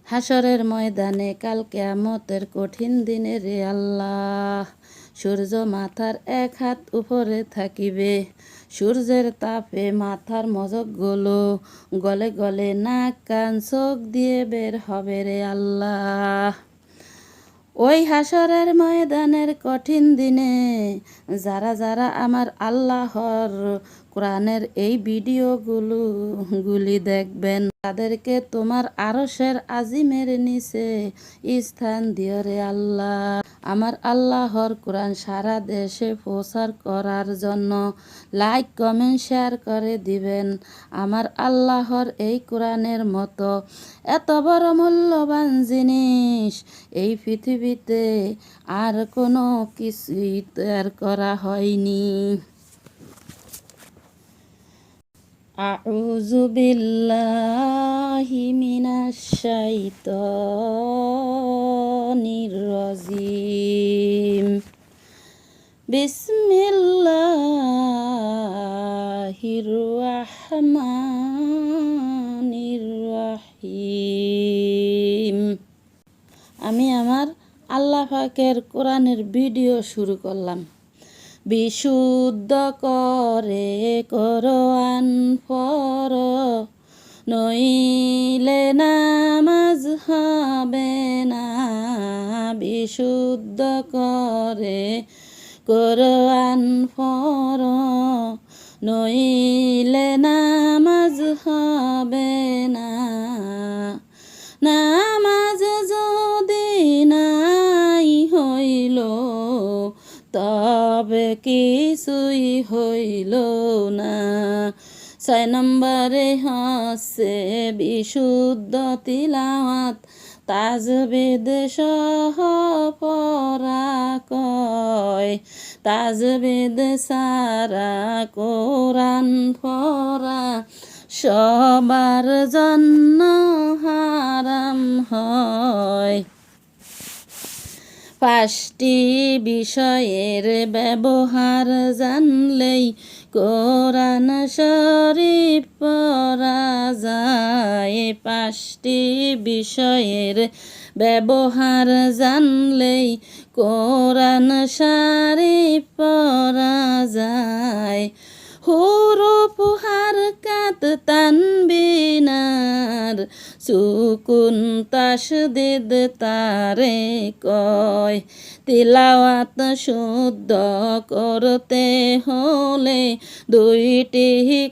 হাসরের ময়দানে কাল কিয়ামতের কঠিন দিনে রে আল্লাহ, সূর্য মাথার এক হাত উপরে থাকিবে। সূর্যের তাপে মাথার মজকগুলো গলে গলে নাক কান চোখ দিয়ে বের হবে রে আল্লাহ। ওই হাসরের ময়দানের কঠিন দিনে যারা যারা আমার আল্লাহর কোরআনের এই ভিডিওগুলি দেখবেন, তাদেরকে তোমার আরশের আজিমের নিচে স্থান দিও রে আল্লাহ। আমার আল্লাহর কোরআন সারা দেশে প্রচার করার জন্য লাইক কমেন্ট শেয়ার করে দিবেন। আমার আল্লাহর এই কোরআনের মতো এত বড় মূল্যবান জিনিস এই পৃথিবীতে আর কোনো কিছুই তৈরি করা হয়নি। আউযু বিল্লাহি মিনাশ শাইতানির রাজিম। বিসমিল্লাহির রাহমানির রাহিম। আমি আমার আল্লাহ পাকের কোরআনের ভিডিও শুরু করলাম। বিশুদ্ধ করে কোরআন পড়ো, নইলে নামাজ হবে না। বিশুদ্ধ করে কোরআন পড়ো, নইলে নামাজ হবে না। নামাজ যদি নাই হইল, তবে কিছুই হইল না। 6 নম্বরে হচ্ছে বিশুদ্ধ তিলাওয়াত, তাজবিদ সহ পড়া কয়। তাজবিদ সারা কোরআন পড়া সবার জন্য হারাম হয়। 5টি বিষয়ের ব্যবহার জানলেই কোরআন শরীফ পড়া যায়। 5টি বিষয়ের ব্যবহার জানলেই কোরআন শরীফ পড়া যায়। হুরুফ হারকাত তানবিনার সুকুন তাসদিদ তারে কয়। তিলাওয়াত শুদ্ধ করতে হলে 2টি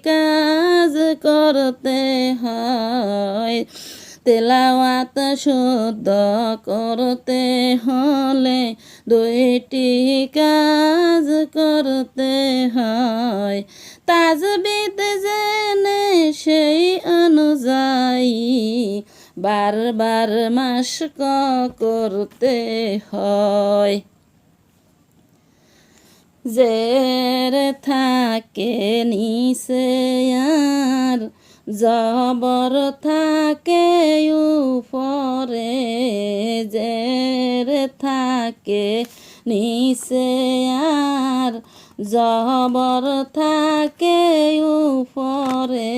কাজ করতে হয়। তেলাওয়াত শুদ্ধ করতে হলে 2টি কাজ করতে হয়। তাজবিদ জেনে সেই অনুযায়ী বারবার মাশক করতে হয়। জের থাকে নিচে আর জবর থাকে উপরে। জের থাকে নিচে আর জবর থাকে উপরে।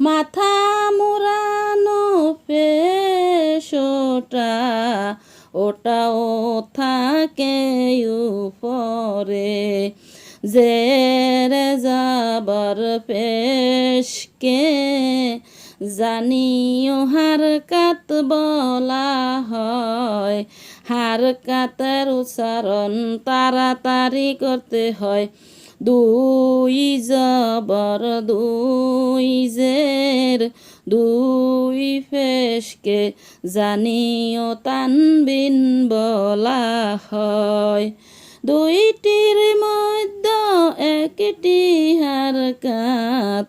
মাথা মুড়ানো পেশোটা ওটাও থাকে উপরে। জের জবর পেশকে জানিও হারকাত বলা হয়। হারকাতের উচ্চারণ তাড়াতাড়ি করতে হয়। 2 জবর 2 জের 2 পেশকে জানিও তানবিন বলা হয়। 2টির মধ্যে একটি হারকাত,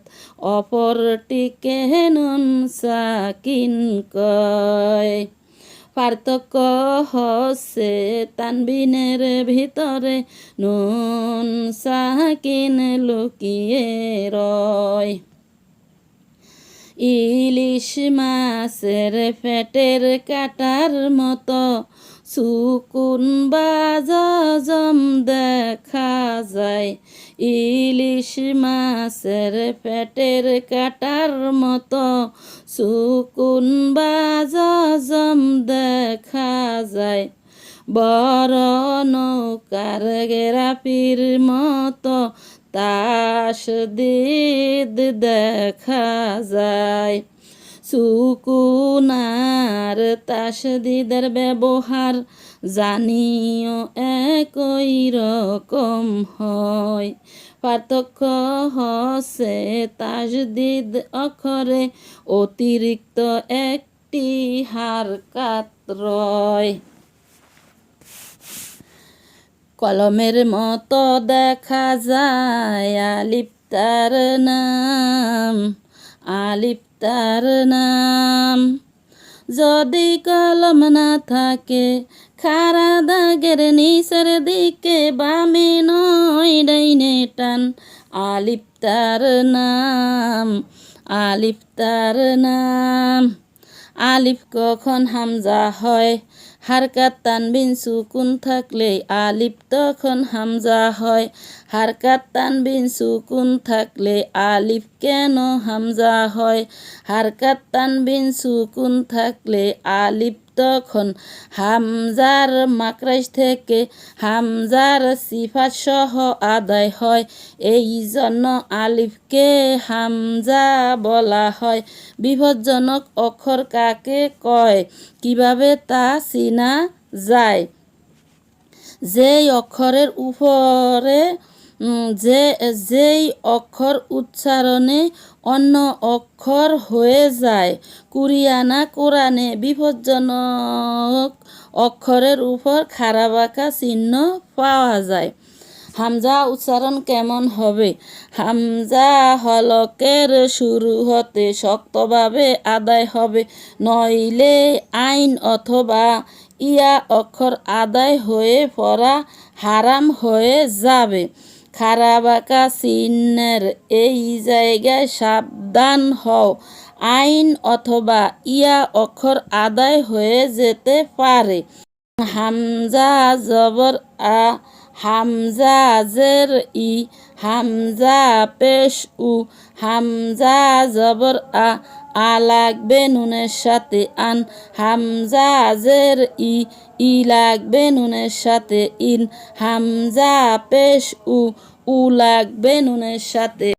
অপরটিকে নুন সাকিন কয়। পার্থক্য হচ্ছে তানবিনের ভিতরে নুন সাকিন লুকিয়ে রয়। ইলিশ মাছের পেটের কাটার মতো সুকুন বাজম দেখা যায়, ইলিশ মাছের পেটের কাটার মতো সুকুন বাজম দেখা যায়। বড় নৌকার গেরাপির মতো তাসদিদ দেখা যায়। সুকুন আর তাসদিদের ব্যবহার জানিও একই রকম হয়। পার্থক্য হচ্ছে তাসদিদ অক্ষরে অতিরিক্ত একটি হারকাত রয়। কলমের মতো দেখা যায় আলিফ তার নাম, আলিফ তার নাম। যদি কলম না থাকে খাড়া দাগের নিচের দিকে বামে নয় ডাইনে টান, আলিফ তার নাম, আলিফ তার নাম। আলিফ কখন হামজা হয়? হারকাত তানবিন সুকুন থাকলে আলিফ তখন হামজা হয়। হারকাত তানবিন সুকুন থাকলে আলিফ কেন হামজা হয়? হারকাত তানবিন সুকুন থাকলে আলিফ তখন হামজার মাকরাজ থেকে হামজার সিফাত সহ আদায় হয়। এই জন্য আলিফকে হামজা বলা হয়। বিপজ্জনক অক্ষর কাকে কয়? কিভাবে তা চিনা যায়? যেই অক্ষরের উপরে যেই অক্ষর উচ্চারণে অন্য অক্ষর হয়ে যায়। কুরিয়ানা কোরআনে বিপজ্জনক অক্ষরের উপর খাড়া বাঁকা চিহ্ন পাওয়া যায়। হামজা উচ্চারণ কেমন হবে? হামজা হলকের শুরু হতে শক্তভাবে আদায় হবে, নইলে আইন অথবা ইয়া অক্ষর আদায় হয়ে পড়া হারাম হয়ে যাবে। খাড়া বাঁকা চিহ্নের এই জায়গায় সাবধান হও, আইন অথবা ইয়া অক্ষর আদায় হয়ে যেতে পারে। হামজা জবর আ, হামজা জের ই, হামজা পেশ উ, হামজা জবর আ, আ লাগবে নুনের সাথে আন, হামজা জের ই, ই লাগবে নুনের সাথে ইন, হামজা পেশ উ, উ লাগবে নুনের সাথে।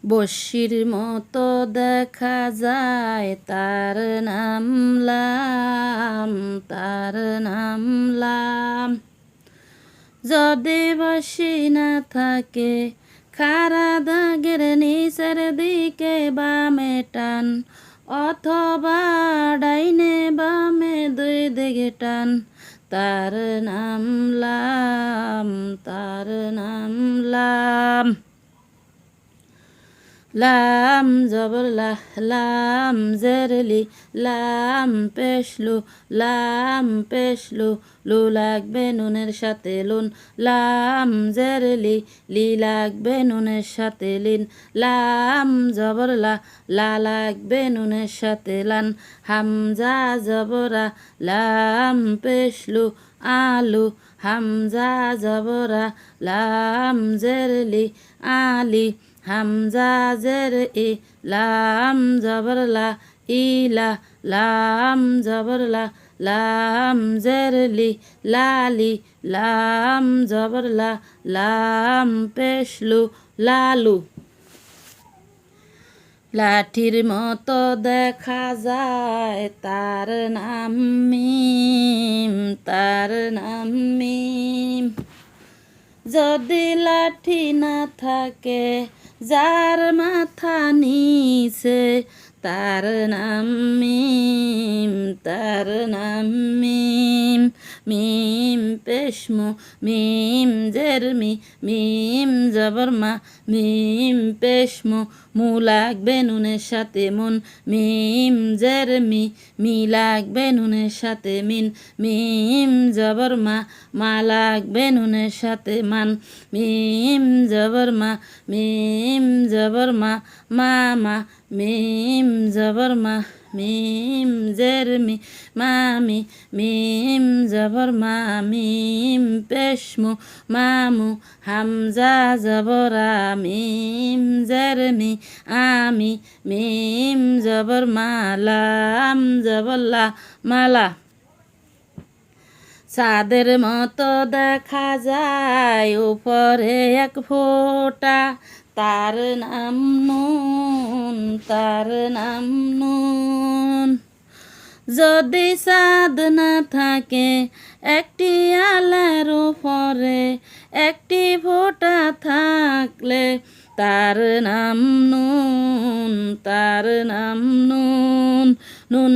বশির মতো দেখা যায় তার নাম লাম, তার নাম লাম। যদি বশি না থাকে খাড়া দাগের নিচের দিকে বামে টান, অথবা ডাইনে বামে দুই দিকে টান, তার নাম লাম, তার নাম লাম। লাম জবর লা, লাম জেরলি, লাম পেশলু, লাম পেশলু, লু লাগবে নুনের সাথে লুন, লাম জেরলি, লি লাগবে নুনের সাথে লিন, লাম জবর লা, লা লাগবে নুনের সাথে লান, হামজা জবরা, লাম পেশলু, আলু, হামজা জবরা, লাম জেরলি, আলি, হামজা জের ই, লাম জবর লা, ইলা, লাম জবর লা, লাম জের লি, লালি, লাম জবর লা, লাম পেশলু, লালু। লাঠির মতো দেখা যায় তার নাম মিম, তার নাম মিম। যদি লাঠি না থাকে যার মাথা নিচে, তার নাম মিম, তার নাম মিম। মিম পেশমু, মিম জেরমি, মিম জবর মা, মিম পেশমু, মু লাগবে নুনের সাথে মুন, মিম জেরমি, মি লাগবে নুনের সাথে মিন, মিম জবর মা, মা লাগবে নুনের সাথে মান, মিম জবর মা, মিম জবর মা, মা মা, মিম জবর মা, মিম জের মি মামি মিম জবর মা মিম পেশমু মামু হামজা জবরা মিম জের মি আমি মিম জবর মালাম জবল্লা মালা চাঁদের মতো দেখা যায় উপরে এক ফোঁটা তার নাম নুন তার নাম নুন যদি চাঁদ না থাকে একটি আলার উপরে একটি ফোঁটা থাকলে তার নাম নুন তার নাম নুন নুন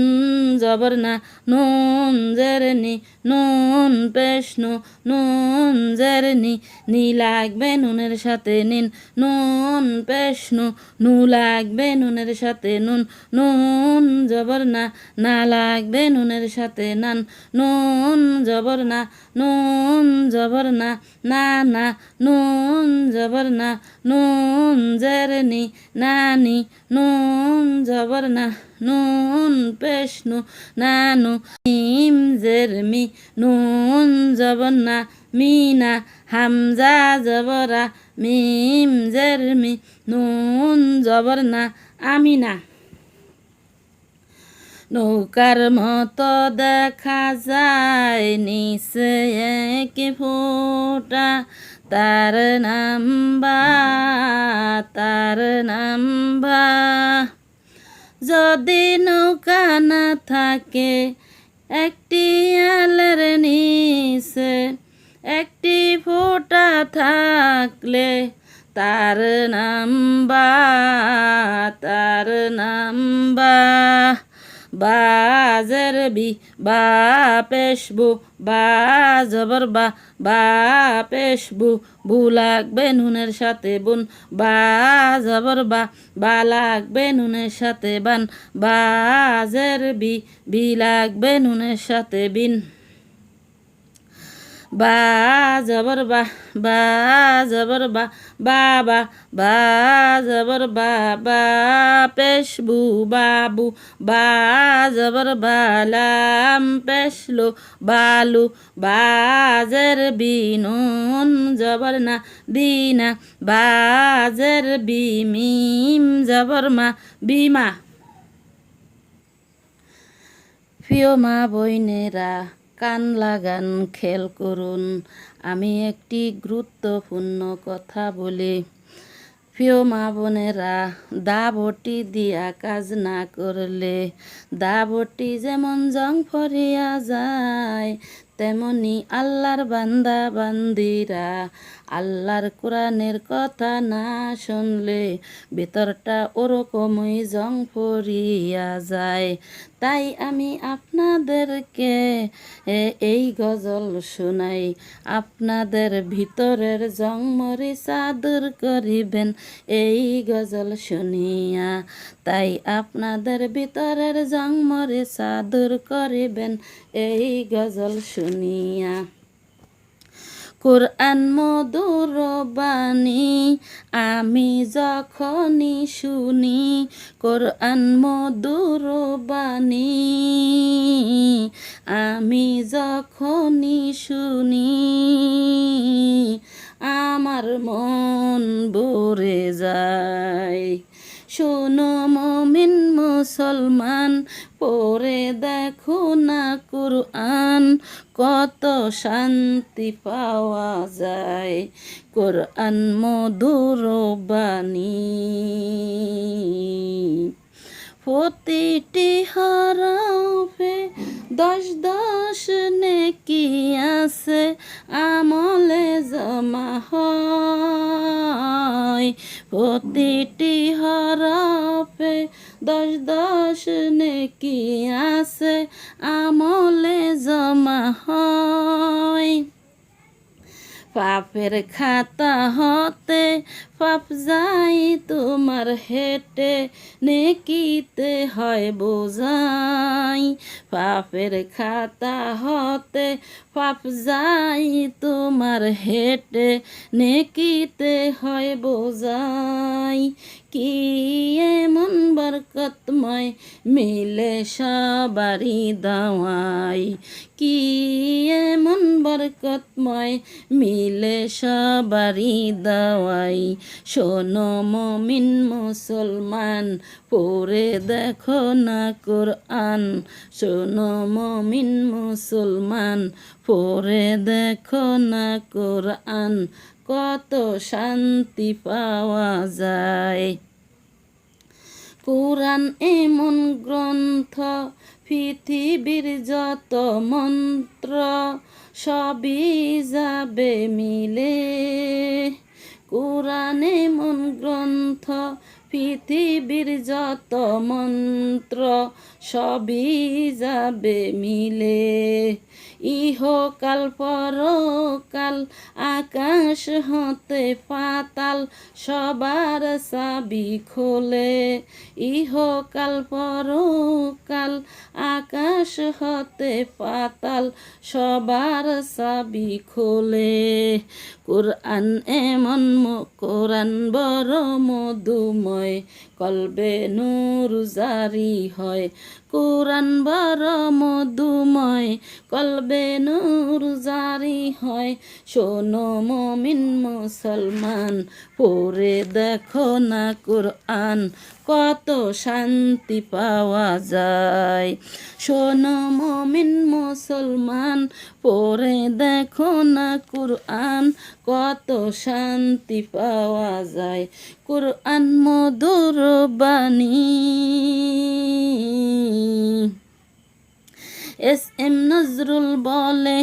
জবর না নুন জেরনি নুন পেশনু নুন জেরনি নি লাগবে নুনের সাথে নিন নুন পেশনু নু লাগবে নুনের সাথে নুন নুন জবর না না লাগবে নুনের সাথে নান নুন জবর না নুন জবর না না না নুন জবর না নুন জেরনি নানি নুন জবর না নুন পেশনু নানু মিম জেরমি নুন জবর না মিনা হামজা জবরা মিম জেরমি নুন জবর না আমিনা নৌকার মতো দেখা যায় নিচে এক ফোঁটা তার নাম বা তার নাম বা যদি নৌকা না থাকে একটি আলের নিচে একটি ফোঁটা থাকলে তার নাম বা তার নাম বা বাজের বি বা পেশবু বা জবর বা পেশবু বু লাগবে নুনের সাথে বুন বা জবর বা লাগবে নুনের সাথে বান বাজের বি লাগবে নুনের সাথে বিন বা জবর বা জবর বাবা বা জবর বা পেশবু বাবু বা জবর বালাম পেশলো বালু বাজের বিনুন জবর না বিনা বাজের বিমিম জবর মা বিমা প্রিয় মা বোনেরা কান লাগান খেল করুন আমি একটি গুরুত্বপূর্ণ কথা বলি প্রিয় মা বোনেরা দাবটি দিয়া কাজ না করলে দাবটি যেমন জং ফরিয়া যায় তেমনি আল্লাহর বান্দা বান্দিরা আল্লাহর কোরআনের কথা না শুনলে ভেতরটা ওরকমই জং ফরিয়া যায় তাই আমি আপনাদেরকে এই গজল শোনাই আপনাদের ভিতরের জং মরিচা দূর করিবেন এই গজল শুনিয়া তাই আপনাদের ভিতরের জং মরিচা দূর করিবেন এই গজল শুনিয়া কোরআন মধুর বাণী আমি যখনই শুনি কোরআন মধুর বাণী আমি যখনই শুনি আমার মন ভরে যায় শোনো মুমিন মুসলমান পড়ে দেখো না কুরআন কত শান্তি পাওয়া যায় কোরআন মধুর বাণী প্রতিটি হরফে 10 নেকি আছে আমলে জমা হয় প্রতিটি হরফে 10 নেকি আছে আমলে জমা হয় পাপের খাতা হতে পাপ যাই তোমার হেঁটে নেকিতে হয় বোঝাই পাপের খাতা হতে পাপ যাই তোমার হেঁটে নেকিতে হয় বোঝাই কি এমন বরকতময় মিলে সবারই দাওয়াই, কি এমন বরকতময় মিলে সবারই দাওয়াই। শোনো মুমিন মুসলমান, পড়ে দেখো না কোরআন। শোনো মুমিন মুসলমান, পড়ে দেখো না কোরআন। কত শান্তি পাওয়া যায়। কোরআন এমন গ্রন্থ, পৃথিবীর যত মন্ত্র সবই যাবে মিলে। কোরআন এমন গ্রন্থ, পৃথিবীর যত মন্ত্র সবই যাবে মিলে। ইহকাল পরকাল আকাশ হতে পাতাল সবার চাবি খোলে। ইহকাল পরকাল আকাশ হতে পাতাল সবার চাবি খোলে। কোরআন এমন কোরআন বড় মধুময়, কলবে নূর জারি হয়। কোরআন বড় মধুময়, কলবে নূর জারি হয়। শোনো মুমিন মুসলমান, পড়ে দেখো না কোরআন। কত শান্তি পাওয়া যায়। শোনো মুমিন মুসলমান, পড়ে দেখো না কোরআন। কত শান্তি পাওয়া যায়। কোরআন মধুর বাণী। এস.এম. নজরুল বলে,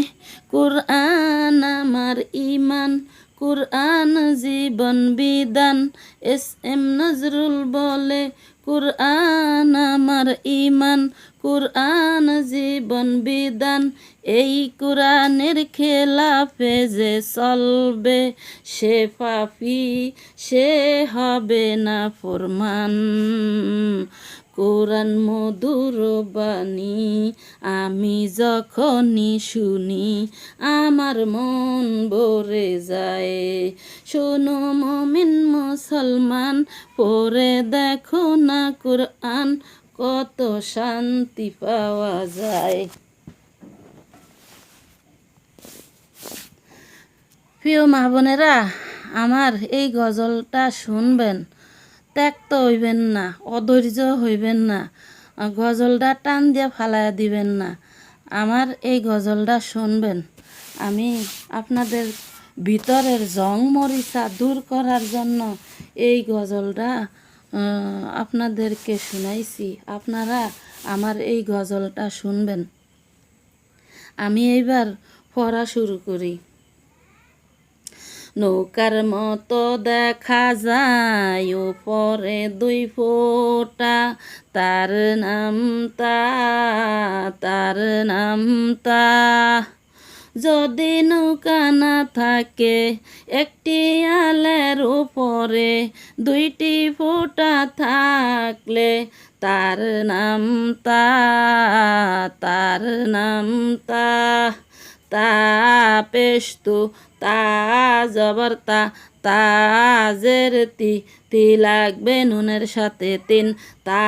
কোরআন আমার ঈমান, কোরআন জীবন বিধান। এস.এম. নজরুল বলে, কোরআন আমার ঈমান, কোরআন জীবন বিধান। এই কোরআনের খেলাফে যে চলবে, সে পাপী, সে হবে না ফরমান। কোরআন মধুর বাণী আমি যখনই শুনি, আমার মন ভরে যায়। শোনো মুমিন মুসলমান, পড়ে দেখো না কোরআন। কত শান্তি পাওয়া যায়। প্রিয় মা বোনেরা, আমার এই গজলটা শুনবেন, ত্যাক্ত হইবেন না, অধৈর্য হইবেন না, গজলটা টান দিয়ে ফালাইয়া দিবেন না। আমার এই গজলটা শুনবেন। আমি আপনাদের ভিতরের জং মরিচা দূর করার জন্য এই গজলটা আপনাদেরকে শুনাইছি। আপনারা আমার এই গজলটা শুনবেন। আমি এইবার পড়া শুরু করি। নৌকার মতো দেখা যায় উপরে দুই ফোঁটা, তার নাম তা, তার নাম তা। যদি নৌকা না থাকে একটি আলের উপরে, দুইটি ফোঁটা থাকলে তার নাম তা, তার নাম তা। তা পেস্তু তা জবর তা, তাজের তি, তি লাগবে নুনের সাথে তিন। তা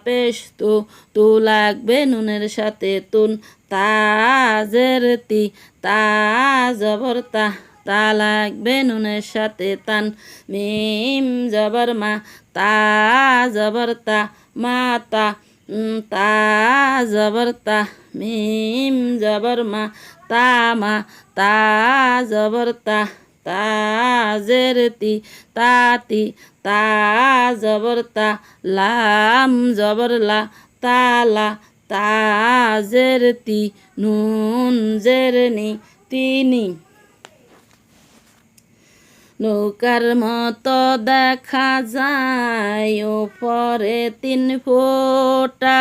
পেস্তু, তু লাগবে নুনের সাথে তুন। তাজের তি, তা জবর তা, তা লাগবে নুনের সাথে তান। মিম জবর মা, তা জবর তা, মা তা। তা জবর তা, মিম জবর মা, তা মা। তা জবর তা, তাজের তি, তাতি। তা জবর তা, লাম জবর লা, তালা। তাজের তি, নুন জের নি, তিনি। নৌকার মতো দেখা যায় উপরে তিন ফোঁটা,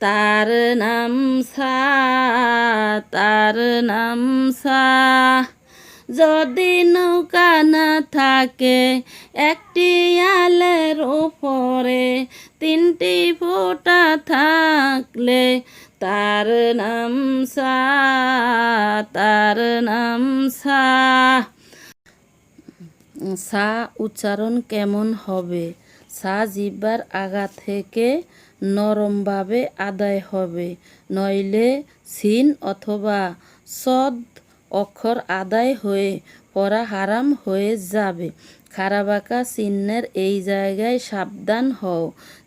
তার নাম সা, তার নাম সা। যদি নৌকা না থাকে একটি আলের উপরে, তিনটি ফোঁটা থাকলে তার নাম সা, তার নাম সা। সা উচ্চারণ কেমন হবে? সা জিহ্বার আগা থেকে নরমভাবে আদায় হবে, নইলে সিন অথবা সদ অক্ষর আদায় হয়ে পড়া হারাম হয়ে যাবে। খাড়া বাঁকা চিহ্নের এই জায়গায় সাবধান হও,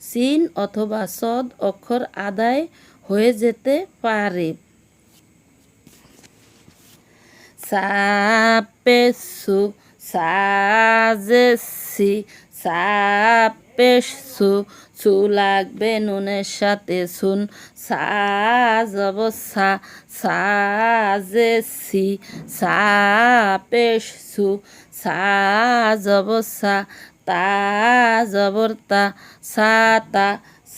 সিন অথবা সদ অক্ষর আদায় হয়ে যেতে পারে। সাপেসু, সাজেসি, সাপেসু, সু লাগবে নুনের সাথে সুন, সাজবসা, সাজেসি, সাপেসু, সাজবসা, তা জবরতা, সাতা,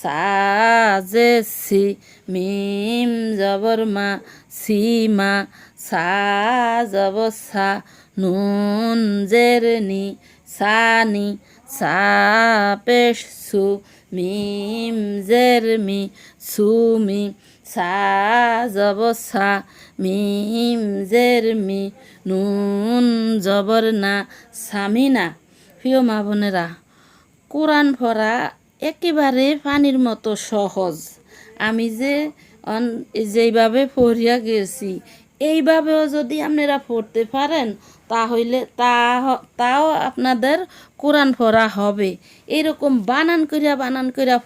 সাজেসি, মিম জবরমা, সীমা, সা জবসা, নুন জেরনি, সানি, সাপেসু, মিম জেরমি, সুমি, সা জবসা, মিম জেরমি, নুন জবরনা, সামিনা। প্রিয় মা বোনেরা, কোরআন পড়া একেবারে পানির মতো সহজ। আমি যেইভাবে পড়িয়া গেছি এইভাবেও যদি আপনারা পড়তে পারেন তাহলে তাও আপনাদের কোরআন পড়া হবে। এরকম বানান করিয়া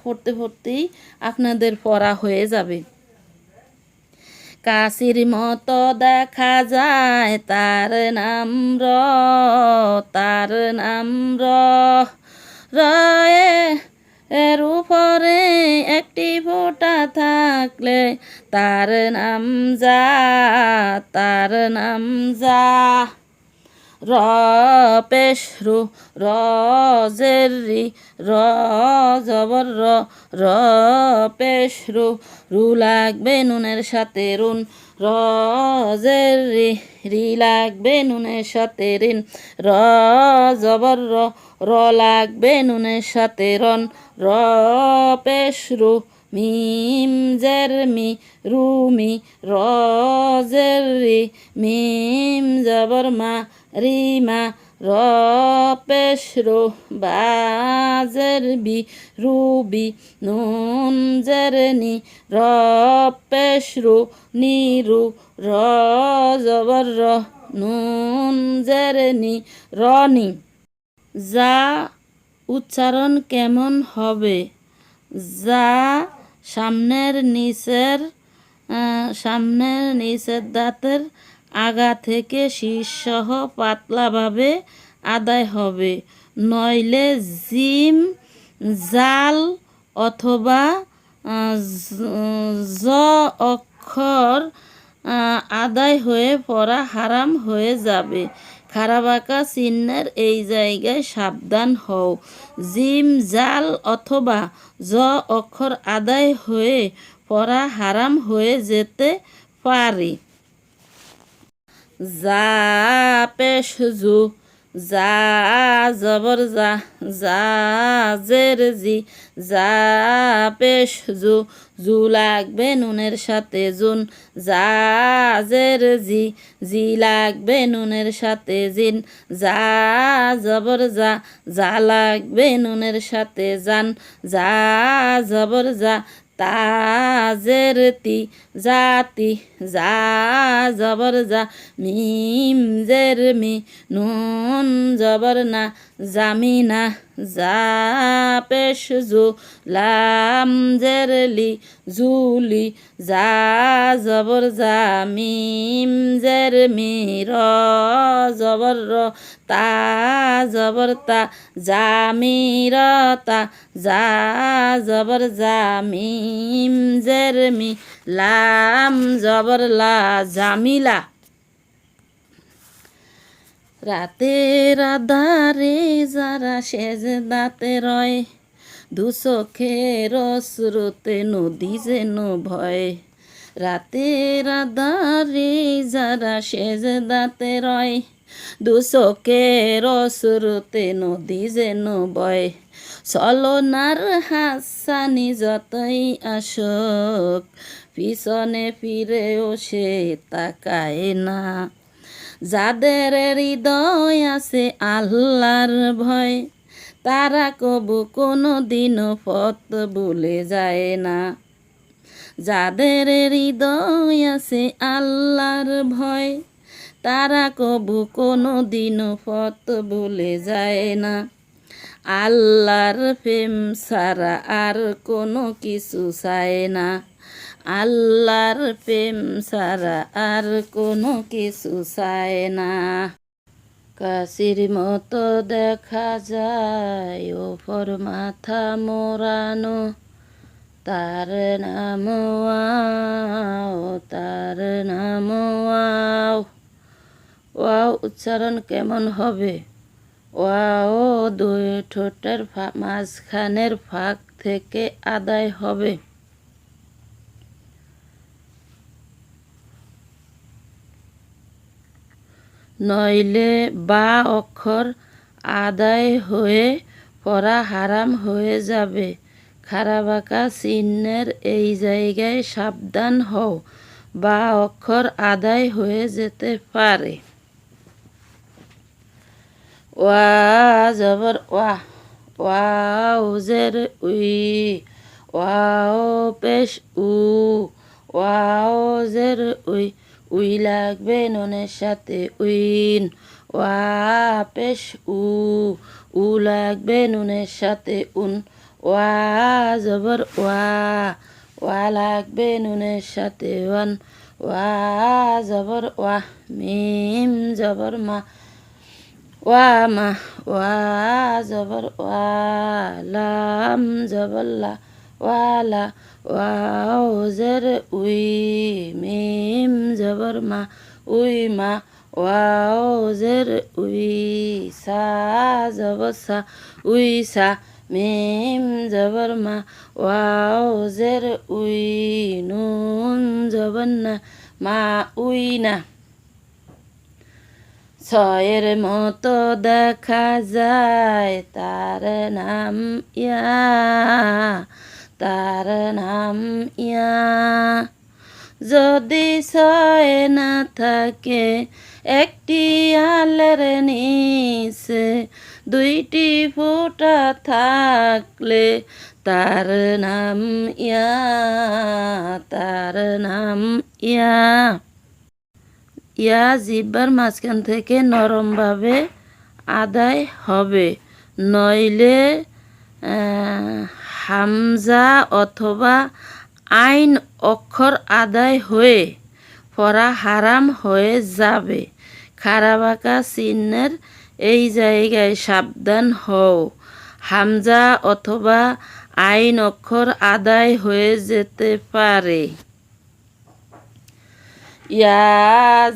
পড়তে পড়তেই আপনাদের পড়া হয়ে যাবে। কাশির মতো দেখা যায় তার নাম র, তার নাম র, রয়ে এর উপরে একটি ফোঁটা থাকলে তার নাম যা, তার নাম যা। র পেশ রু, র জেরি, র জবর র, র পেশ রু, রু লাগবে নুনের সাথে রুন, র জেরি, রি লাগবে নুনের সাথে রিন, র জবর র, র লাগবে নুনের সাথে রন, র পেশ রু, মিম জেরমি, রুমি, র জেরি, মিম জবর মা, রিমা, র পেশ রু, বা জেরবি, রুবি, নুন জেরনি, র পেশ রু, নিরু, র জবর র, নুন জেরনি, রনি। যা উচ্চারণ কেমন হবে? যা সামনের নিচের দাঁতের আগা থেকে শীর্ষসহ পাতলাভাবে আদায় হবে, নইলে জিম, জাল অথবা জ অক্ষর আদায় হয়ে পড়া হারাম হয়ে যাবে। খাড়া বাঁকা চিহ্নের এই জায়গায় সাবধান হও, জিম, জাল অথবা জ অক্ষর আদায় হয়ে পড়া হারাম হয়ে যেতে পারে। যা পেশ জু, যা জবর যা, যা জের জি, যা পেশ জু, জু লাগবে নুনের সাথে জুন, যা জের জি, জি লাগবে নুনের সাথে জিন, যা জবর যা, যা লাগবে নুনের সাথে জান, যা জবর যা, তা জেরতি, জাতি, যা জবর যা, মিম জেরমি, নুন জবর না, জামিনা, যা পেশ জু, লাম জেরলি, জুলি, যা জবর যা, মিম জেরমি, র জবর র, তা জবর তা, জামিরতা, যা জবর যা, মিম জেরমি, লাম জবর লা, জামিলা। রাতের আধারে যারা সেজদাতে রয়, দু চোখের অশ্রুতে নদী যেন ভয়। রাতের আধারে যারা সেজদাতে রয়, দু চোখের অশ্রুতে নদী যেন বয়। চলনার হাসানি যতই আসুক, পিছনে ফিরেও সে তাকায় না। যাদের হৃদয় আছে আল্লাহর ভয়, তারা কবু কোনো দিনও পথ ভুলে যায় না। যাদের হৃদয় আছে আল্লাহর ভয়, তারা কবু কোনো দিনও পথ ভুলে যায় না। আল্লাহর প্রেম ছাড়া আর কোনো কিছু চায় না। আল্লাহর প্রেম ছাড়া আর কোনো কিছু চায় না। কাশির মতো দেখা যায় ওপর মাথা মোড়ানো, তার নাম ওয়াও, তার নাম ওয়াও। ওয়াও উচ্চারণ কেমন হবে? ওয়াও দুই ঠোঁটের মাঝখানের ফাঁক থেকে আদায় হবে। নইলে বা অক্ষর আদায় হয়ে পড়া হারাম হয়ে যাবে। খারাপ আঁকা চিহ্নের এই জায়গায় সাবধান হও, বা অক্ষর আদায় হয়ে যেতে পারে। ওয়া জবর ওয়া, ওয়াও জের উই, ওয়াও পেশ উ, ওয়াও জের উই, উই লাগবে নুনের সাথে উইন। ওয়া পেশ উ লাগবে নুনের সাথে উন। ওয়া জবর ওয়া, ওয়া লাগবে নুনের সাথে ওয়ান। ওয়া জবর ওয়া, মিম জবর মা, ওয়া মা। ওয়া জবর ওয়া, লাম জবর লা, ওয়ালা। ওয়াও জের উই, মিম জবর মা, উই মা। ওয়াও জের উই, সা জবর সা, উই সা। মিম জবর মা, ওয়াও জের উই, নুন জবর না, মা উই না। ছয়ের মতো দেখা যায় তার নাম ইয়া, তার নাম ইয়া। যদি ছয় না থাকে একটি আলের নিচে দুইটি ফোঁটা থাকলে তার নাম ইয়া, তার নাম ইয়া। ইয়া জিহ্বার মাঝখান থেকে নরমভাবে আদায় হবে, নইলে হামজা অথবা আইন অক্ষর আদায় হয়ে পড়া হারাম হয়ে যাবে। খারাপ আঁকা চিহ্নের এই জায়গায় সাবধান হও, হামজা অথবা আইন অক্ষর আদায় হয়ে যেতে পারে। ইয়া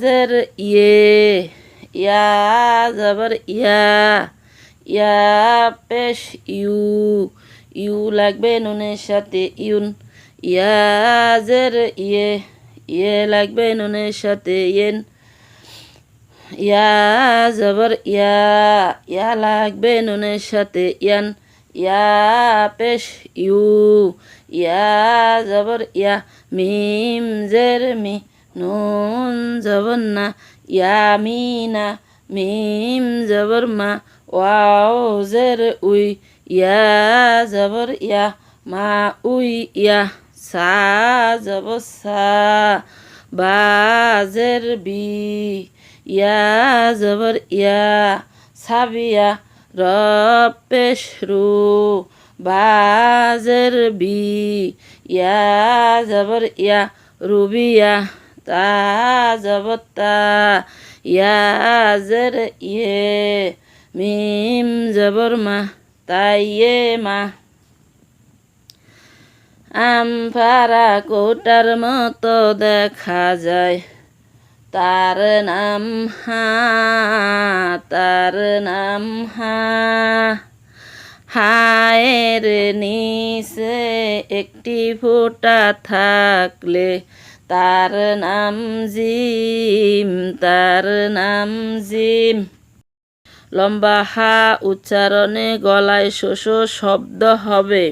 জের ইয়ে, ইয়া জবর ইয়া, ইয়া পেশ ইউ, ইউ লাগবে নুনের সাথে ইউন। ইয়া জের ইয়ে, ইয়ে লাগবে নুনের সাথে ইয়েন। ইয়া জবর ইয়া, ইয়া লাগবে নুনের সাথে ইয়ান। ইয়া পেশ ইউ, ইয়া জবর ইয়া, মিম জের মি, নুন জবর না, ইয়ামিনা। মিম জবর মা, ওয়াও জের উই, ইয়া জবর ইয়া, মা উই ইয়া। সা জবর সা, বা জের বি, ইয়া জবর ইয়া, সাবিয়া। র পেশ রু, বা জের বি, ইয়া জবর ইয়া, রুবিয়া। তা জবর তা, ইয়া জের ইয়ে, মিম জবর মা, তাইয়ে মা। আম পাড়া কৌটার মতো দেখা যায় তার নাম হা, তার নাম হা। হায়ের নিচে একটি ফোঁটা থাকলে তার নাম জিম, তার নাম জিম। লম্বা হা উচ্চারণে গলায় শোষ শব্দ হবে,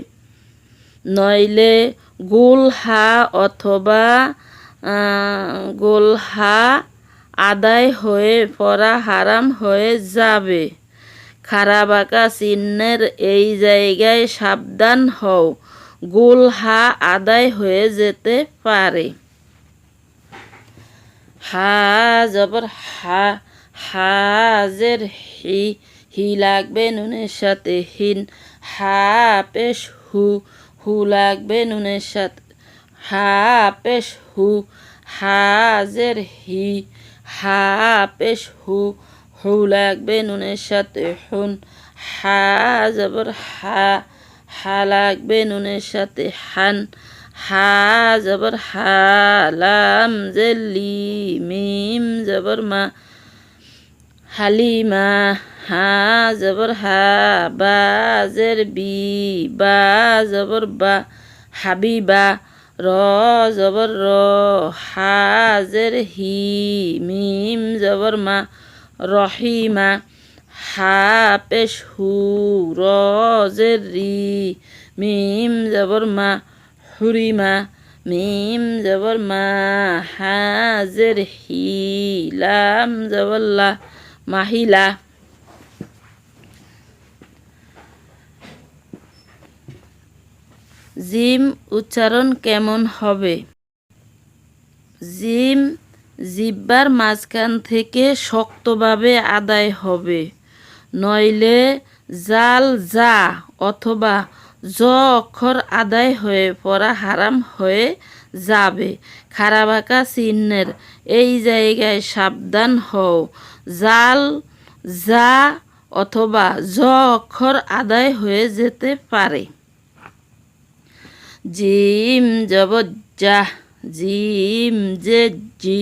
নইলে গুল হা অথবা গোল হা আদায় হয়ে পড়া হারাম হয়ে যাবে। খাড়া বাঁকা চিহ্নের এই জায়গায় সাবধান হও, গোল হা আদায় হয়ে যেতে পারে। হা জবর হা, হাজের হি, হি লাগবে নুনের সাথে হিন। হা পেশ হু, হু লাগবে নুনের সাথে হা পেশ হু। হাজের হি, হা পেশ হু, হু লাগবে নুনের সাথে হুন। হা জবর হা, হা লাগবে নুনের সাথে হান। হা জবর হা, লাম জেলি, মিম জবর মা, হালিমা। হা জবর হা, বা জের বি, বা জবর বা, হাবিবা। র জবর র, হা জের হি, মিম জবর মা, রহিমা। হা পেশ হু, র জের রি, মিম জবর মা, হুরিমা। মিম জবর মা, হা জের হি, লাম জবর লা, মাহিলা। জিম উচ্চারণ কেমন হবে? জিম জিহ্বার মাঝখান থেকে শক্তভাবে আদায় হবে, নইলে জাল জা অথবা জ অক্ষর আদায় হয়ে পড়া হারাম হয়ে যাবে। খাড়া বাঁকা চিহ্নের এই জায়গায় সাবধান হও, জাল জা অথবা জ অক্ষর আদায় হয়ে যেতে পারে। জিম জবর যা, জিম যে জি,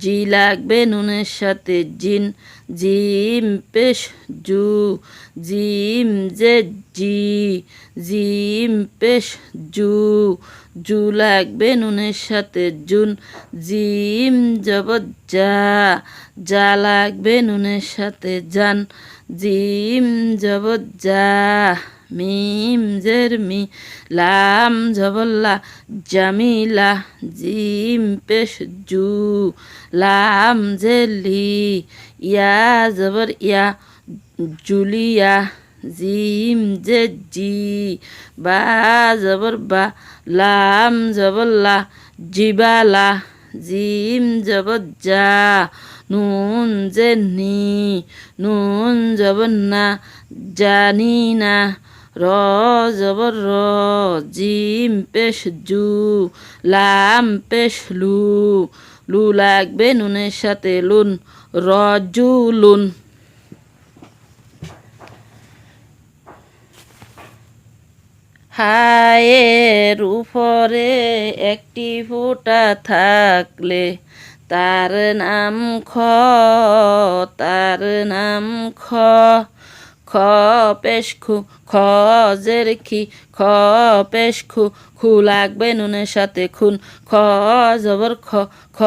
জি লাগবে নুনের সাথে জিন। জিম পেশ জু, জিম যে জি, জিম পেশ জু, জু লাগবে নুনের সাথে জুন। জিম জবর যা, যা লাগবে নুনের সাথে জান। জিম জবর যা, মিম জের মি, লাম জবর লা, জামিলা। জিম পেশ জু, লাম জের লি, ইয়া জবর ইয়া, জুলিয়া। জিম জে জি, বা জবর বা, লাম জবর লা, জিবালা। জিম জবর যা, নুন জে নি, নুন জবর না, জানি না। র জবর র, জিম পেশ জু, লাম পেশ লু, লু লাগবে নুনের সাথে লুন, রজুলুন। হায়ের উপরে একটি ফোঁটা থাকলে তার নাম খ, তার নাম খ। খ পেশ খু, খ জের খি, খ পেশ খু, খু লাগবে নুনের সাথে খুন। খ জবর খ, খ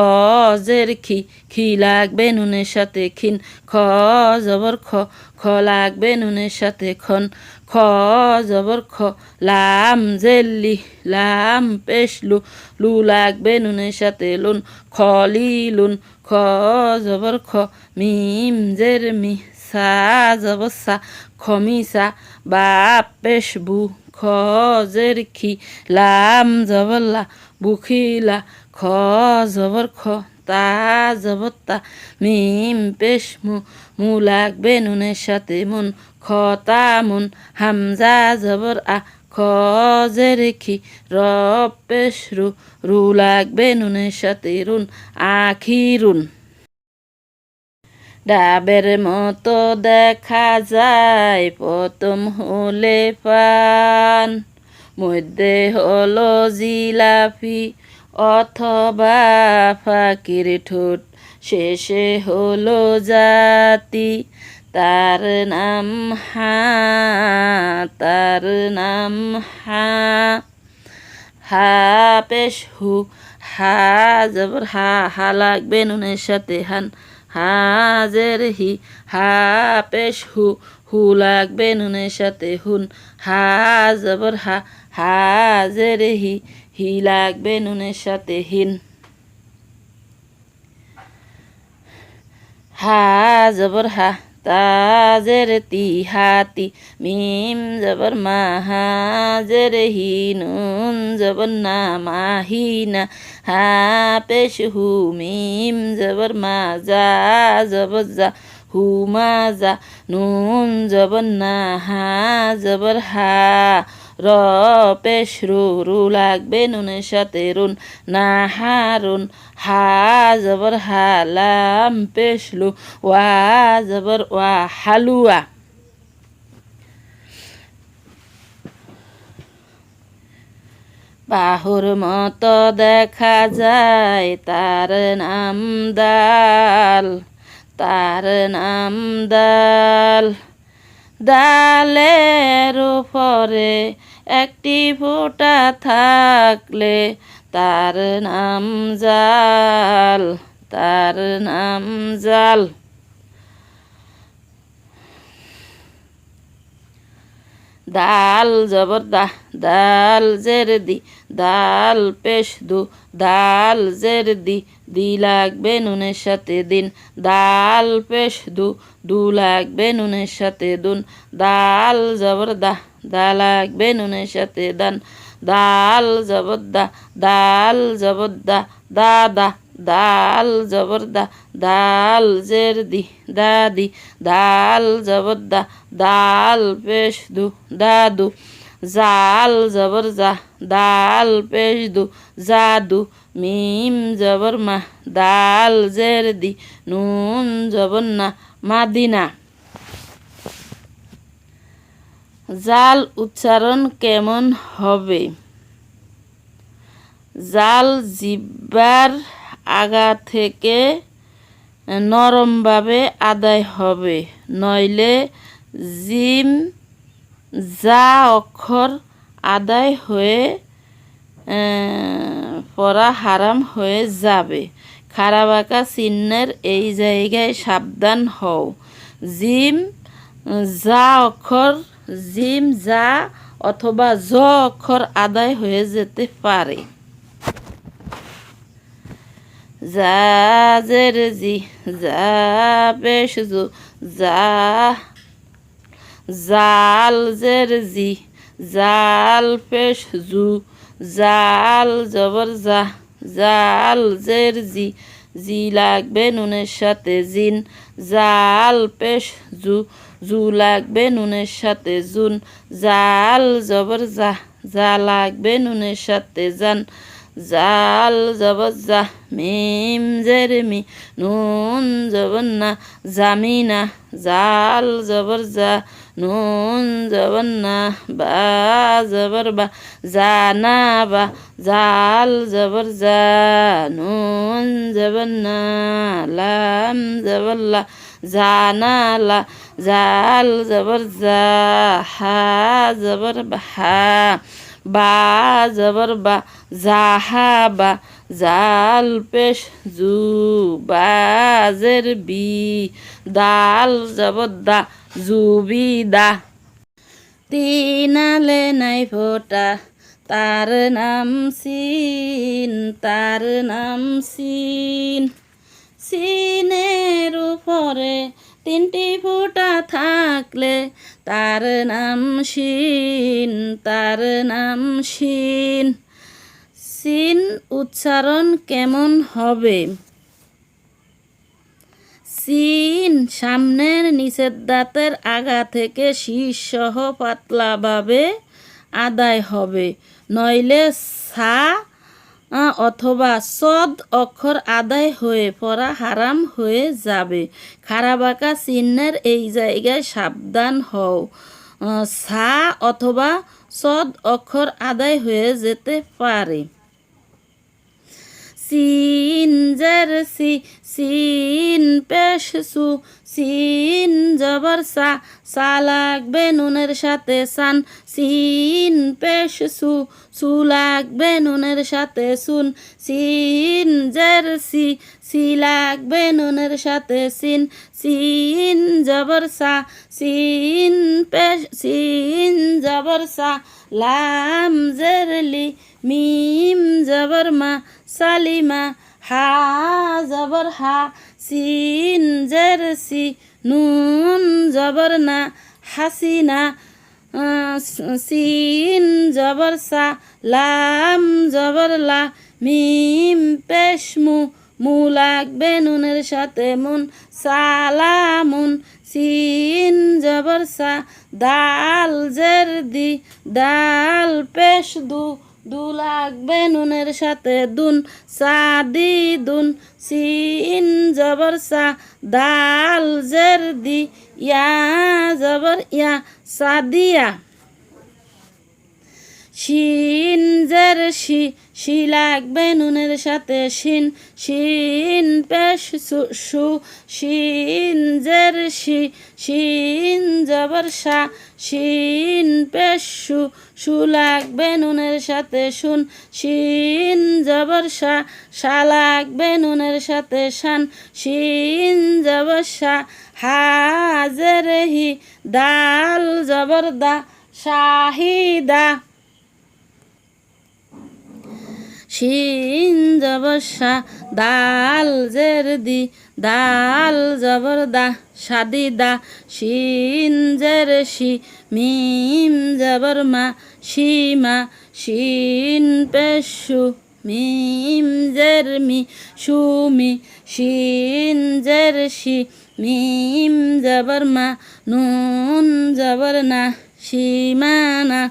জের খি, খি লাগবে নুনের সাথে খিন। খ জবর খ, খ লাগবে নুনের সাথে খন। খ জবর খ, লাম জেল্লি, লাম পেশ লু, লু লাগবে নুনের সাথে লুন। খলিলুন। খ জবর খ, মিম জের মি, সা জবর সা, খমিসা। বা পেশ বু, খ জের খি, লাম জবর লা, বুখিলা। খ জবর খ, তা জবর তা, মিম পেশ মু, মু লাগবে নুনের সাথে মুন। খ তা মুন। হামজা জবর আ, খ জের খি, র পেশ রু, রু লাগবে নুনের সাথে রুন, আখিরুন। ডাবের মতো দেখা যায় প্রথম হলে পান, মধ্যে হলো জিলাপি অথবা ফাঁকির ঠোঁট, শেষে হলো জাতি তার নাম হা, তার নাম হা। হা পেশ হু, হা জবর হা, হা লাগবে নুনের সাথে হান। হাজের হি, হা পেশ হু, হু লাগবে নুনের সাথে হুন। হা জবর হা, হাজের হি, হি লাগবে নুনের সাথে হিন। হা জবর হা, তাজের তি হাতি মিম জবর মা হাজের হি নুন জবর না মাহিনা হা পেশ হু মিম জবর মা যা জবর যা হু মা যা নুন জবর না হা জবর হা র পেশ রু রু লাগবে নুনের সাথে রুন না হারুন হা জবর হা লাম পেশ লু ওয়া জবর ওয়া হালুয়া। বাহুর মতো দেখা যায় তার নাম দাল, তার নাম দাল। ডালের উপরে একটি ফোঁটা থাকলে তার নাম জাল, তার নাম জাল। দাল জবর দা দাল জের দি দাল পেশ দু দাল জের দি দি লাগবে নুনের সাথে দিন দাল পেশ দু দু লাগবে নুনের সাথে দুন দাল জবর দা দা লাগবে নুনের সাথে দান দাল জবর দা দাল জবর দা দাদা দাল জবর দা দাল জের দি দাদি দাল জবর দা দাল পেশ দু দাদু জাল জবর জা দাল পেশ দু জাদু মিম জবর মা দাল জের দি নুন জবর না মাদিনা। জাল উচ্চারণ কেমন হবে? জাল জিহ্বার আগা থেকে নরমভাবে আদায় হবে, নইলে জিম যা অক্ষর আদায় হয়ে পড়া হারাম হয়ে যাবে। খারাপ আঁকা চিহ্নের এই জায়গায় সাবধান হও। জিম যা অক্ষর জিম যা অথবা জ অক্ষর আদায় হয়ে যেতে পারে। যা জের জি যা পেশ জু যা জাল জের জি জাল পেশ জু জাল জবর জা জাল জের জি জি লাগবে নুনের সাথে জিন জাল পেশ জু জু লাগবে নুনের সাথে জুন জাল জবর জা যা লাগবে নুনের সাথে জান জাল জবর জা মিম জের মি নুন জবর না জামিনা জাল জবর জা নুন জবর না বা জবর বা জানা বা জাল জবর জা নুন জবর না লাম জবর লা জানা লা জাল জবর জা হা জবর বা হা বা জবর বা জাহাবা জাল পেশ জু বা জের বি দাল জবর দা জুবিদা। তিনালে নাই ফোঁটা তার নাম সিন, তার নাম সিন। সিনের উপরে তিনটি ফোঁটা থাকলে তার নাম শিন, তার নাম শিন। সিন উচ্চারণ কেমন হবে? সিন সামনের নিচের দাঁতের আগা থেকে শীর্ষসহ পাতলাভাবে আদায় হবে, নইলে সা অথবা সদ অক্ষর আদায় হয়ে পড়া হারাম হয়ে যাবে। খারাপ আঁকা চিহ্নের এই জায়গায় সাবধান হও। সা অথবা সদ অক্ষর আদায় হয়ে যেতে পারে। সিন জের সি সিন পেশ সু সিন জবর সা সা লাগবে নুনের সাথে সান সিন পেশ সু সু লাগবে নুনের সাথে সুন সিন জের সি সি লাগবে নুনের সাথে সিন সিন জবর সা সিন পেশ সিন জবর সা লাম জের লি মিম জবর মা সালিমা হা জবর হা সিন জের সি নুন জবর না হাসিনা সিন জবর সা লাম জবর লা মিম পেশ মু মু লাগবে নুনের সাথে মুন সালামুন সিন জবর সা দাল জের দি দাল পেশ দু দু লাগবে নুনের সাথে দুন সাদি দুন সিন জবর সা দাল জের দি ইয়া জবর ইয়া সাদিয়া শিন জের শি শি লাগবে নুনের সাথে শিন শিন পেশ সু সু শিন জের শি শিন জবর শা শিন পেশ সু সু লাগবে নুনের সাথে শুন শিন জবর শা শা লাগবে নুনের সাথে শান শিন জবর শা হাজের হি দাল জবর দা শাহিদা শিন জবর শা দাল জের দি দাল জবর দা শাদিদা শিন জের শি মিম জবর মা সীমা শিন পেশু মিম জের মি সুমি শিন জের শি মিম জবর মা নুন জবর না সীমানা।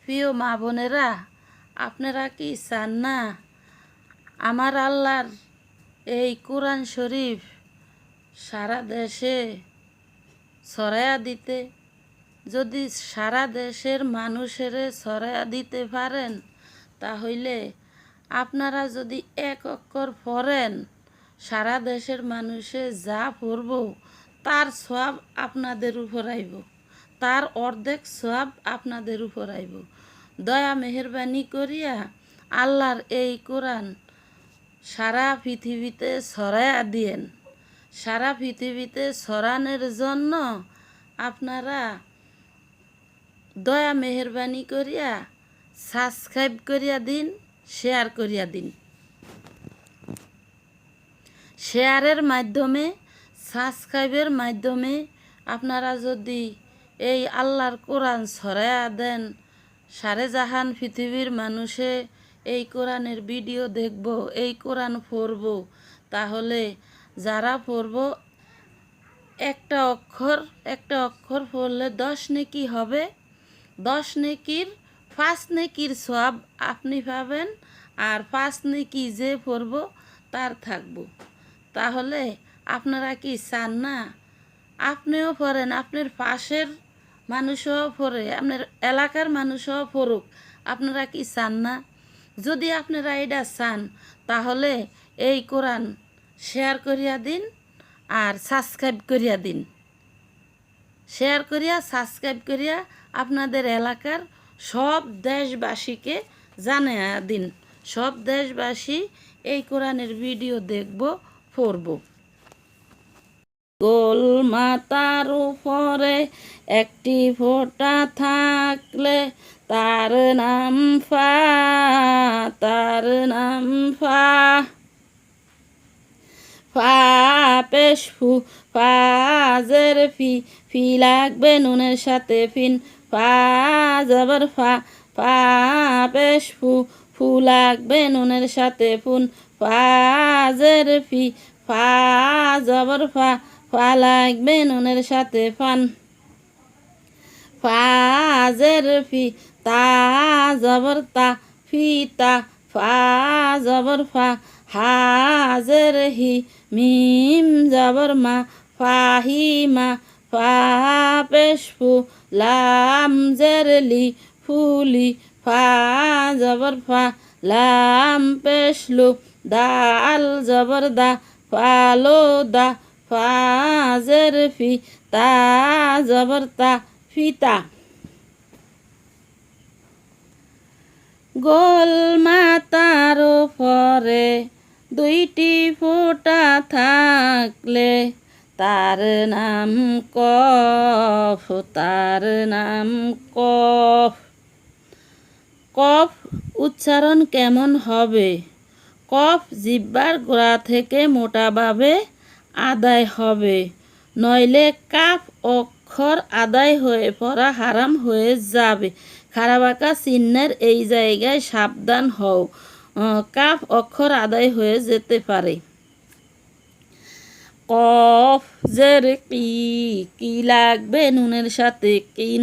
প্রিয় মা বোনেরা, আপনারা কি চান না আমার আল্লাহর এই কোরআন শরীফ সারা দেশে ছড়াইয়া দিতে? যদি সারা দেশের মানুষের ছড়াইয়া দিতে পারেন, তাহলে আপনারা যদি এক অক্ষর পড়েন, সারা দেশের মানুষে যা পড়ব তার সওয়াব আপনাদের উপর আইব, তার অর্ধেক সওয়াব আপনাদের উপর আইব। দয়া মেহেরবানি করিয়া আল্লাহর এই কোরআন সারা পৃথিবীতে ছড়াইয়া দিয়েন। সারা পৃথিবীতে ছড়ানোর জন্য আপনারা দয়া মেহেরবানি করিয়া সাবস্ক্রাইব করিয়া দিন, শেয়ার করিয়া দিন। শেয়ারের মাধ্যমে, সাবস্ক্রাইবের মাধ্যমে আপনারা যদি এই আল্লাহর কোরআন ছড়াইয়া দেন, সারে জাহান পৃথিবীর মানুষে এই কোরআনের ভিডিও দেখব, এই কোরআন পড়ব, তাহলে যারা পড়ব একটা অক্ষর পড়লে 10 নেকি হবে। 10 নেকির 5 নেকির সওয়াব আপনি পাবেন, আর 5 নেকি যে পড়ব তার থাকব। তাহলে আপনারা কি চান না আপনিও পড়েন, আপনার পাশের মানুষও পড়ে, আপনার এলাকার মানুষও পড়ুক? আপনারা কি চান না? যদি আপনারা এটা চান, তাহলে এই কোরআন শেয়ার করিয়া দিন আর সাবস্ক্রাইব করিয়া দিন। শেয়ার করিয়া সাবস্ক্রাইব করিয়া আপনাদের এলাকার সব দেশবাসীকে জানিয়ে দিন। সব দেশবাসী এই কোরআনের ভিডিও দেখব, পড়ব। গোল মাথার উপরে একটি ফোঁটা থাকলে তার নাম ফা, তার নাম ফা। ফা পেশ ফু, ফাজের ফি, ফি লাগবে নুনের সাথে ফিন। ফা জবর ফা, ফা পেশ ফু, ফু লাগবে নুনের সাথে ফুন। ফাজের ফি, ফা জবর ফা, ফা লাগবে নুনের সাথে ফান। ফাজের ফি, তা জবর তা, ফিতা। ফা জবর ফা, হাজের হি, মিম জবর মা, ফাহিমা। ফা পেশ ফু, লাম জের লি, ফুলি। ফা জবর ফা, লাম পেশ লু, দাল জবর দা, ফালো দা। ফাজের ফি, তা জবর তা, ফিতা। গোল মাথার উপরে দুইটি ফোঁটা থাকলে তার নাম কফ, তার নাম কফ। কফ উচ্চারণ কেমন হবে? কফ জিহ্বার গোড়া থেকে মোটাভাবে আদায় হবে, নইলে কাফ অক্ষর আদায় হয়ে পড়া হারাম হয়ে যাবে। খাড়া বাঁকা চিহ্নের এই জায়গায় সাবধান হও, কাফ অক্ষর আদায় হয়ে যেতে পারে। কফ জের কি, কি লাগবে নুনের সাথে কিন।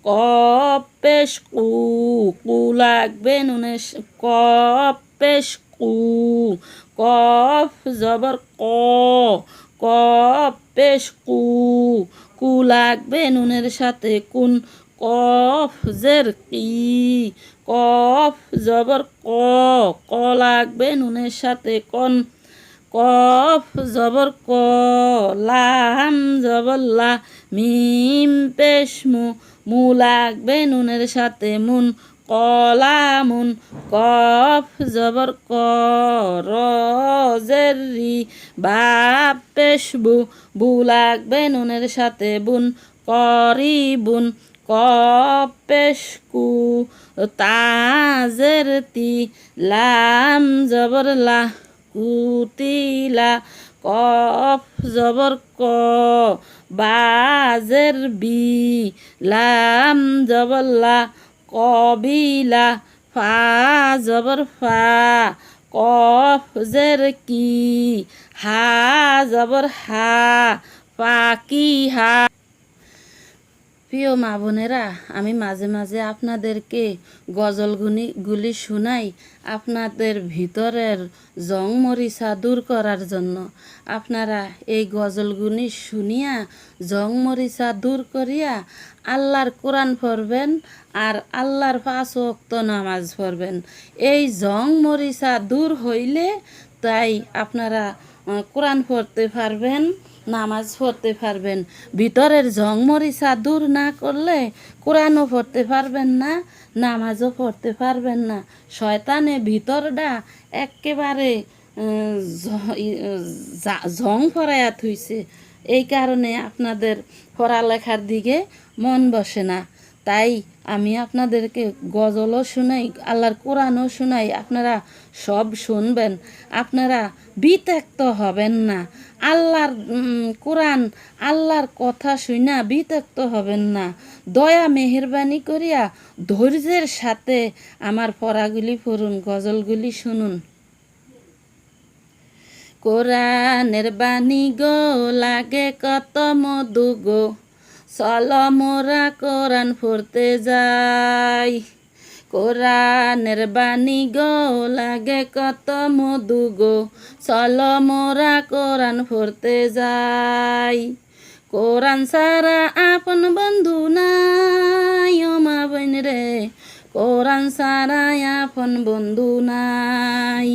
কফ পেশ কু, কু লাগবে নুনের কফ পেশ কু। কফ জবর ক, কফ পেশ কু, কু লাগবে নুনের সাথে কুন। কফ জের কি, কফ জবর ক, ক লাগবে নুনের সাথে কন। কফ জবর ক, লাম জবর লা, মিম পেশ মু, মু লাগবে নুনের সাথে মুন। কলামুন, কফ জবর ক, র জের রি, বা পেশ বু, বু লাগবে নুনের সাথে বুন। করিবুন, কফ পেশ কু, তা জের তি, লাম জবর লা, কুতিলা। কফ জবর ক, বা জের বি, লাম জবর লা, কবিলা। ফা জবর ফা, কফ জের কি, হা জবর হা, ফাকিহা। প্রিয় মা বোনেরা, আমি মাঝে মাঝে আপনাদেরকে গজলগুলি শোনাই আপনাদের ভিতরের জং মরিচা দূর করার জন্য। আপনারা এই গজলগুলি শুনিয়া জং মরিচা দূর করিয়া আল্লাহর কোরআন পড়বেন আর আল্লাহর 5 ওয়াক্ত নামাজ পড়বেন। এই জং মরিচা দূর হইলে তাই আপনারা কোরআন পড়তে পারবেন, নামাজ পড়তে পারবেন। ভিতরের জং মরিচা দূর না করলে কোরআনও পড়তে পারবেন না, নামাজও পড়তে পারবেন না। শয়তানে ভিতরটা একেবারে জং ফরাইয়া থুইছে, এই কারণে আপনাদের পড়ালেখার দিকে মন বসে না। তাই আমি আপনাদেরকে গজলও শুনাই, আল্লাহর কোরআনও শুনাই, আপনারা সব শুনবেন। আপনারা বিত্যক্ত হবেন না, আল্লাহর কোরআন আল্লাহর কথা শুনা বিত্যক্ত হবেন না। দয়া মেহেরবানি করিয়া ধৈর্যের সাথে আমার পড়াগুলি পড়ুন, গজলগুলি শুনুন। কোরআনের বাণী গো লাগে কত মধু গো, চল মোরা কোরআন পড়তে যাই। কোরআনের বাণী গো লাগে কত মধু গো, চল মোরা কোরআন পড়তে যাই। কোরআন ছাড়া আপন বন্ধু নাই ও মা বোন রে, কোরআন ছাড়া আপন বন্ধু নাই।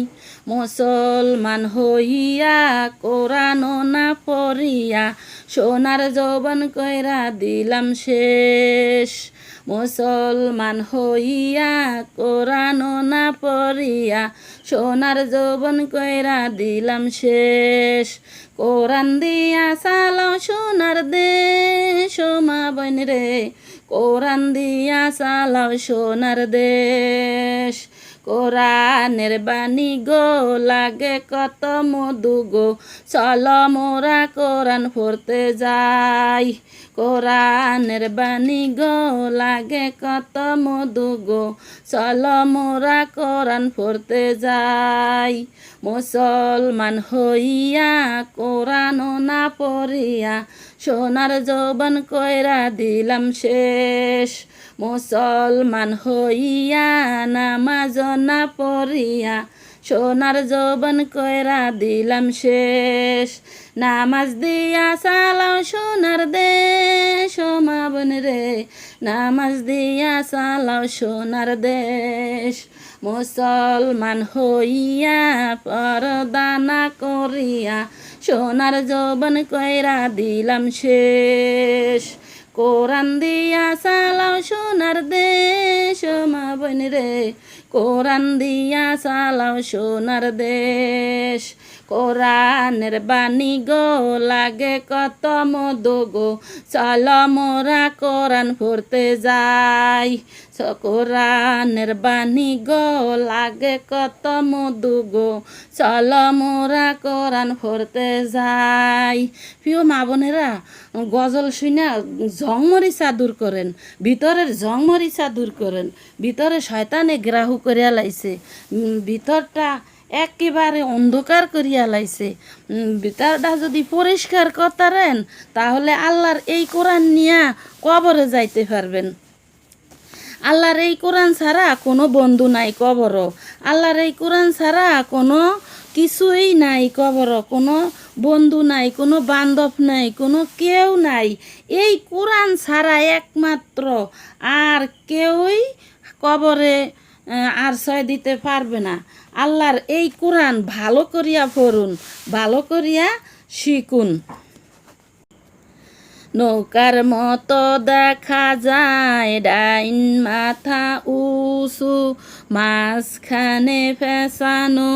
মুসলমান হইয়া কোরআন না পড়িয়া সোনার যৌবন কইরা দিলাম শেষ। মুসলমান হইয়া কোরআন না পড়িয়া সোনার যৌবন কইরা দিলাম শেষ। কোরআন দিয়া চালাও সোনার দেশ ও মা বোন রে, কোরআন দিয়া চালাও সোনার দেশ। কোরআনের বাণী গো লাগে কত মধু গো, চল মোরা কোরআন পড়তে যাই। কোরআনের বাণী গো লাগে কত মধু গো, চল মোরা কোরআন পড়তে যাই। মুসলমান হইয়া কোরআন না পড়িয়া সোনার যৌবন কইরা দিলাম শেষ। মুসলমান হইয়া নামাজ না পড়িয়া সোনার যৌবন কইরা দিলাম শেষ। নামাজ দিয়া চালাও সোনার দেশ ও মা বোন রে, নামাজ দিয়া চালাও সোনার দেশ। মুসলমান হইয়া পর্দা না করিয়া সোনার যৌবন কইরা দিলাম শেষ। কোরআন দিয়া চালাও সোনার দেশ ও মা বোন রে, কোরআন দিয়া চালাও সোনার দেশ। কোরআনের বাণী গো লাগে কত মধু গো, চল মোরা কোরআন পড়তে যাই। কোরআনের বাণী গো লাগে কত মধু গো, চল মোরা কোরআন পড়তে যাই। প্রিয় মা বোনেরা, গজল শুনে ঝংমরিচা দূর করেন, ভিতরের ঝংমরিচা দূর করেন। ভিতরে শয়তানে গ্রাহু করিয়া লাইছে, ভিতরটা একেবারে অন্ধকার করিয়া লাইছে। ভিতরটা যদি পরিষ্কার করতারেন তাহলে আল্লাহর এই কোরআন নিয়া কবরে যাইতে পারবেন। আল্লাহর এই কোরআন ছাড়া কোনো বন্ধু নাই কবর, আল্লাহর এই কোরআন ছাড়া কোনো কিছুই নাই কবর, কোনো বন্ধু নাই, কোনো বান্ধব নাই, কোনো কেউ নাই। এই কোরআন ছাড়া একমাত্র আর কেউই কবরে আশ্রয় দিতে পারবে না। আল্লাহর এই কোরআন ভালো করিয়া পড়ুন, ভালো করিয়া শিখুন। নৌকার মতো দেখা যায় ডাইন মাথা উঁচু, মাঝখানে ফেসানো,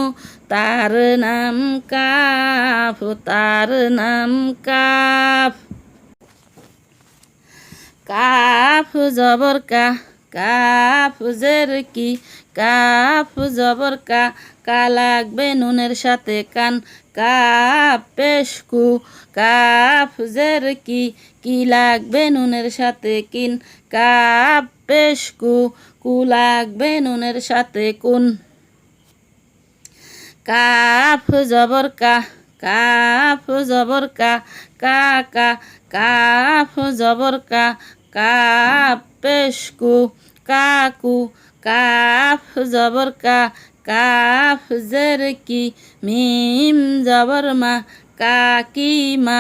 তার নাম কাফ, তার নাম কাফ। কাফ জবর কা, কাফ জের কি, কাফ জবর কা, কা লাগবে নুনের সাথে কান, কাফ পেশকু, কাফ জের কি, কি লাগবে নুনের সাথে কিন, কাফ পেশকু, কু লাগবে নুনের সাথে কুন। কাফ জবর কা, কাফ জবর কা, কা কা, কাফ জবর কা, কাফ পেশকু, কাকু, কাফ জবর কা, কাফ জের কি, মিম জবর মা, কাকিমা,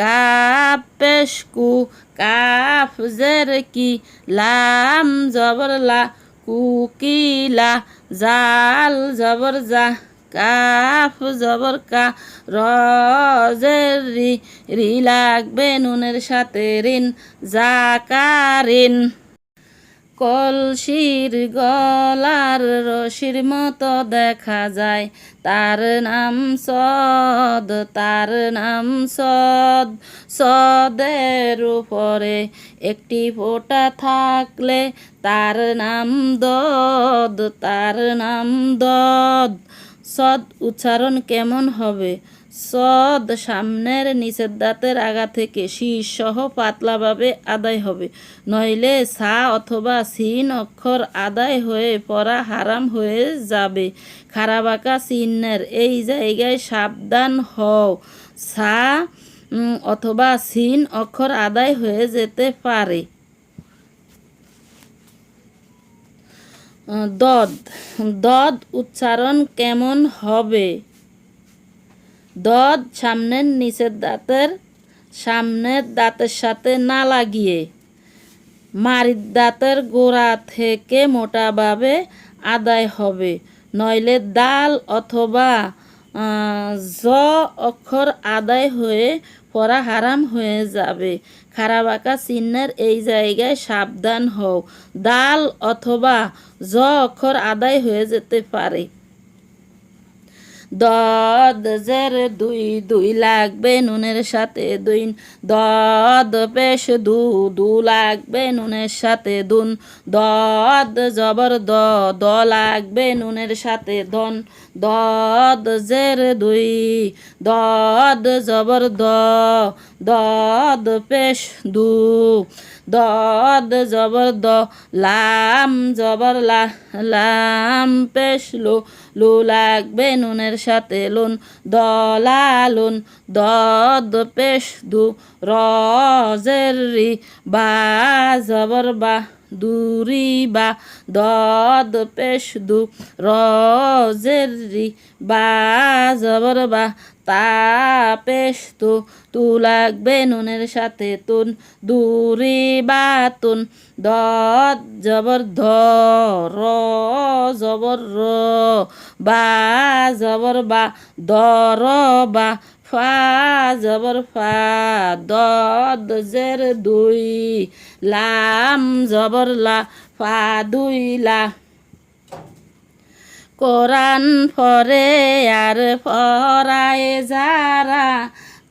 কাফ পেশকু, কাফ জের কি, লাম জবর লা, কুকিলা, জাল জবর জা, কাফ জবর কা, র জের রি, রি লাগবে নুনের সাথে রিন, জাকারিন। কলসির গলার রশির মতো দেখা যায়, তার নাম সদ, তার নাম সদ। সদের উপরে একটি ফোঁটা থাকলে তার নাম দদ, তার নাম দদ। সদ উচ্চারণ কেমন হবে? সদ সামনের নিচের দাঁতের আগা থেকে শীর্ষসহ পাতলাভাবে আদায় হবে, নইলে সা অথবা সিন অক্ষর আদায় হয়ে পড়া হারাম হয়ে যাবে। খাড়াবাঁকা চিহ্নের এই জায়গায় সাবধান হও, সা অথবা সিন অক্ষর আদায় হয়ে যেতে পারে। দদ, দদ উচ্চারণ কেমন হবে? দদ সামনের নিচের দাঁতের সামনের দাঁতের সাথে না লাগিয়ে মাড়ির দাঁতের গোড়া থেকে মোটাভাবে আদায় হবে, নইলে দাল অথবা জ অক্ষর আদায় হয়ে পড়া হারাম হয়ে যাবে। খাড়াবাঁকা চিহ্নের এই জায়গায় সাবধান হও, দাল অথবা জ অক্ষর আদায় হয়ে যেতে পারে। দদ জের দুই, দুই লাগবে নুনের সাথে দুই, দদ পেশ দু, দু লাগবে নুনের সাথে দুন। দদ জবর দ, দ লাগবে নুনের সাথে ধন, দদ জের দুই, দদ জবর দ, দদ পেশ দু, দদ জবর দ। লাম জবর লা, লাম পেশ লু, লু লাগবে নুনের সাথে লুন, দলালুন। দদ পেশ দু, র জের রি, বা জবর বা, দুরি বা। দদ পেশ দু, র জের রি, বা জবর বা। তা পেশ তু, তু লাগবে নুনের সাথে তুন, দুরি বা তুন। দদ জবর ধ, র জবর র, বা জবর বা, দর বা। ফা জবর ফা, দদ জের দুই, লাম জবর লা, ফা দুই লা। কোরআন পড়ে আর পড়ায় যারা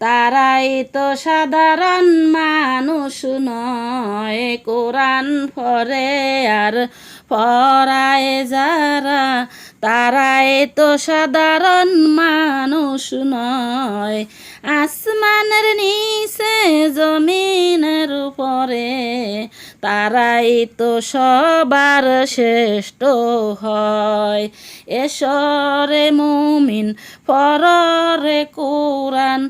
তারাই তো সাধারণ মানুষ নয়। কোরআন পড়ে আর পড়ায় যারা তারাই তো সাধারণ মানুষ নয়। আসমানের নিচে জমিনের উপরে তারাই তো সবার শ্রেষ্ঠ হয়। এসরে মুমিন পড়রে কোরআন,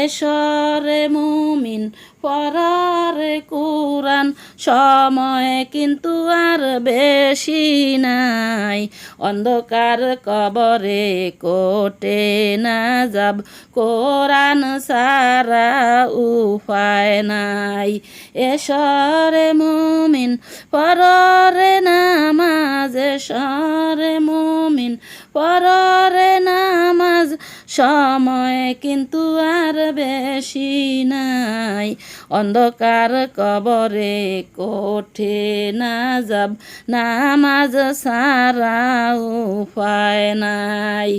এসরে মুমিন পড়রে কোরআন, সময় কিন্তু আর বেশি নাই। অন্ধকার কবরে কোটে না যাব, কোরআন সারা উপায় নাই। এসরে মুমিন পড়রে নামাজ, এসরে মুমিন পড়রে নামাজ, সময় কিন্তু আর বেশি নাই। অন্ধকার কবরে কোঠে না যাব, নামাজ সারা উপায় নাই।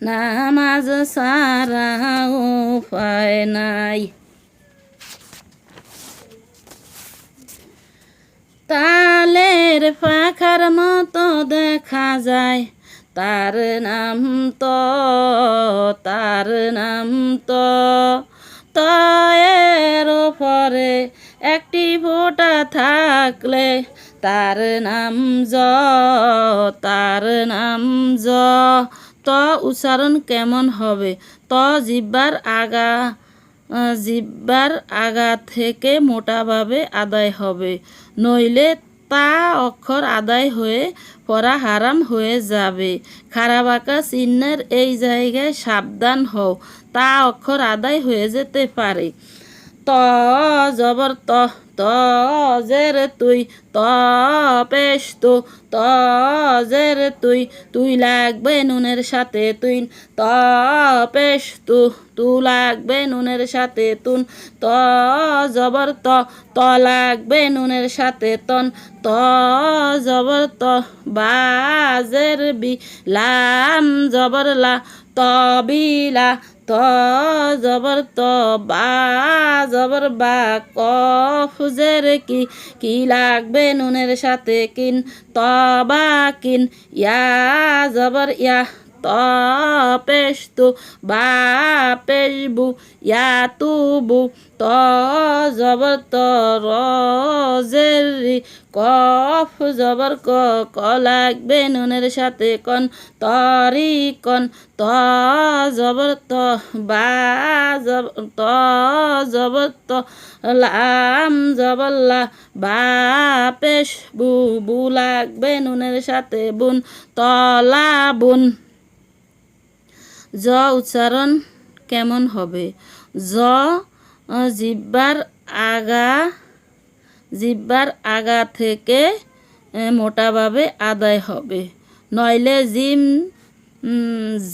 নামাজ সারা উপায় নাই। তালের পাখার মতো দেখা যায় তার নাম তো, তার নাম তো, এর উপরে একটি ফোঁটা থাকলে তার নাম জ, তার নাম জ। ত উচ্চারণ কেমন হবে? ত জিহ্বার আগা থেকে মোটাভাবে আদায় হবে, নইলে তা অক্ষর আদায় হয়ে পড়া হারাম হয়ে যাবে। খারাপ আঁকা চিহ্নের এই জায়গায় সাবধান হও, তা অক্ষর আদায় হয়ে যেতে পারে। ত জবর ত, ত জের তুই, ত পেশ তু, ত জের তুই, তুই লাগবে নুনের সাথে তুই, ত পেশ তু, তু লাগবে নুনের সাথে তুন। ত জবর ত, ত লাগবে নুনের সাথে তন, ত জবর ত, বা জের বি, লাম জবর লা, তবিলা, ত জবর ত, বা জবর বা, কফ জের কি, কি লাগবে নুনের সাথে কিন, তবা কিন, ইয়া জবর ইয়া, ত পেশ তু, বা পেশ বু, ইয়া তুবু, ত জবর ত, র জের রি, কফ জবর ক, ক লাগবে নুনের সাথে কন, তরি কন, ত জবর ত, বা ত জবর ত, লাম জবর লা, বা পেশ বু, বু লাগবে নুনের সাথে বুন, তলা বুন। জ উচ্চারণ কেমন হবে? জ জিহ্বার আগা থেকে মোটাভাবে আদায় হবে, নইলে জিম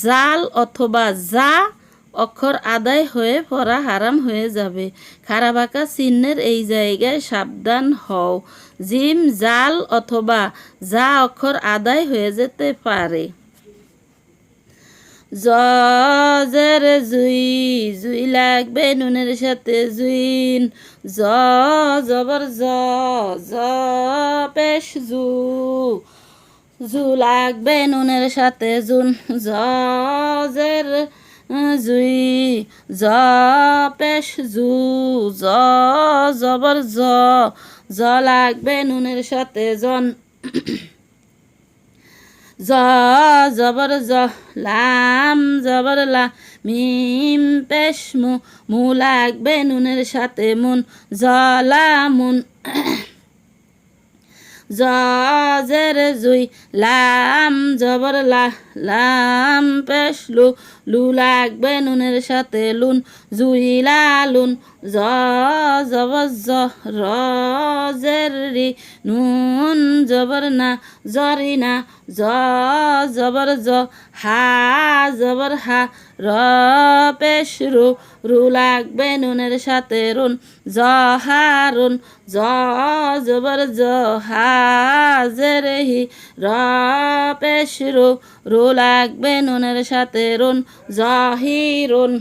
জাল অথবা যা অক্ষর আদায় হয়ে পড়া হারাম হয়ে যাবে। খারাপ আঁকা চিহ্নের এই জায়গায় সাবধান হও, জিম জাল অথবা যা অক্ষর আদায় হয়ে যেতে পারে। জের জুই, জুই লাগবে নুনের সাথে জুইন, জ জবর জ, জ পেশ জু, জু লাগবে নুনের সাথে জুন, জ জের জুই, জ পেশ জু, জ জবর জ, জ লাগবে নুনের সাথে জন, জ জবর জ, লাম জবর লা, মিম পেশ মু, মু লাগবে নুনের সাথে মুন, জলামুন। জ জের জুই, লাম জবর লা, লাম পেশ লু, লু লাগবে নুনের সাথে লুন, জুইলা লুন, জ জবর জ, র জের রি, নুন জবর না, জরিনা, জ জবর জ, হা জবর হা, র পেশ রু, রু লাগবে নুনের সাথে রুন, জ হারুন, জ জবর জ, হা জেরে হি র পেশ রু রু লাগবে নুনের সাথে রুন জহিরুন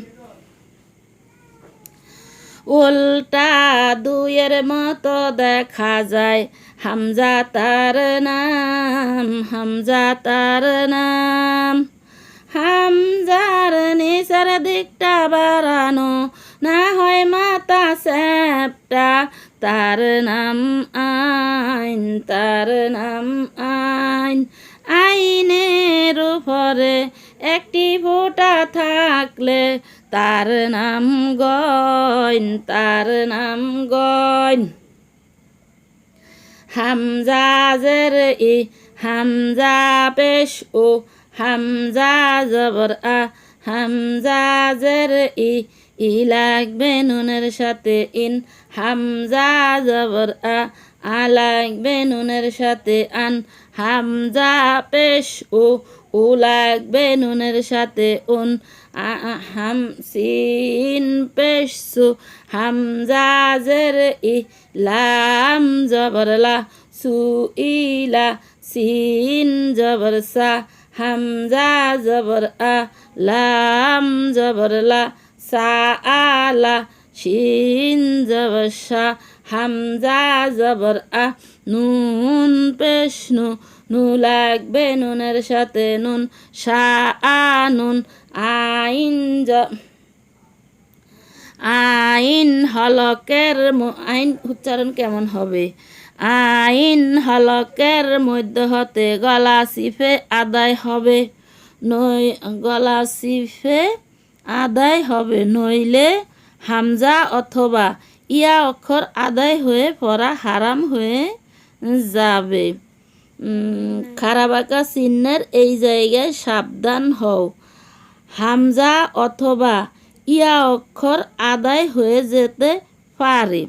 উল্টা দুইয়ের মতো দেখা যায় হামজা তার নাম হামজা তার নাম হামজার নিচের দিকটা বাড়ানো না হয় মাথা স্যাপটা তার নাম আইন তার নাম আইন আইনের উপরে একটি ফোঁটা থাকলে তার নাম গইন তার নাম গইন হামজা জের ই হামজা পেশ ও হামজা জবর আ হামজা জের ই লাগবে নুনের সাথে ইন হামজা জবর আ লাগবে নুনের সাথে আন হামজা পেশ ও লাগবে নুনের সাথে উন হাম সিন পেশ সু হামজা জের ই লাম জবর লা সু ইলা সিন জবর সা হামজা জবর আ লাম জবর লা সা আলা শিন জবর সা হামজা জবর আ নুন পেশ নু নু লাগবে নুনের সাথে নুন সা নুন আইন আইন হলকের আইন উচ্চারণ কেমন হবে আইন হলকের মধ্য হতে গলা সিফে আদায় হবে গলা সিফে আদায় হবে নইলে হামজা অথবা ইয়া অক্ষর আদায় হয়ে পড়া হারাম হয়ে যাবে খারাবাঁকা চিহ্নের এই জায়গায় সাবধান হও হামজা অথবা ইয়া অক্ষর আদায় হয়ে যেতে পারে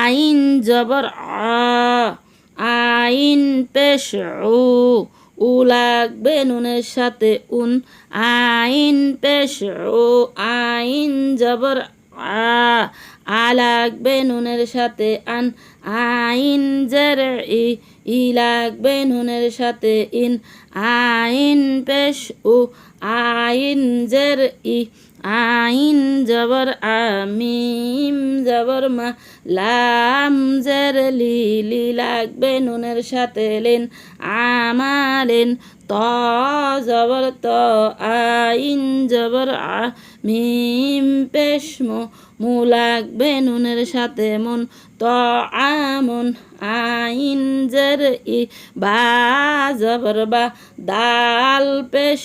আইন জবর আইন পেশ উ লাগবে নুনের সাথে উন আইন পেশ আইন জবর আ লাগবে নুনের সাথে আন আইন জের ই লাগবে নুনের সাথে ইন আইন পেশ আইন জের ই আইন জবর আমিম জবর মা লাম জের লি লাগবে নুনের সাথে লেন আমালেন ত জবর ত আইন জবর মিম পেশ মু লাগবে নুনের সাথে মুন ত আমন আইন জের ই বা জবর বা দাল পেশ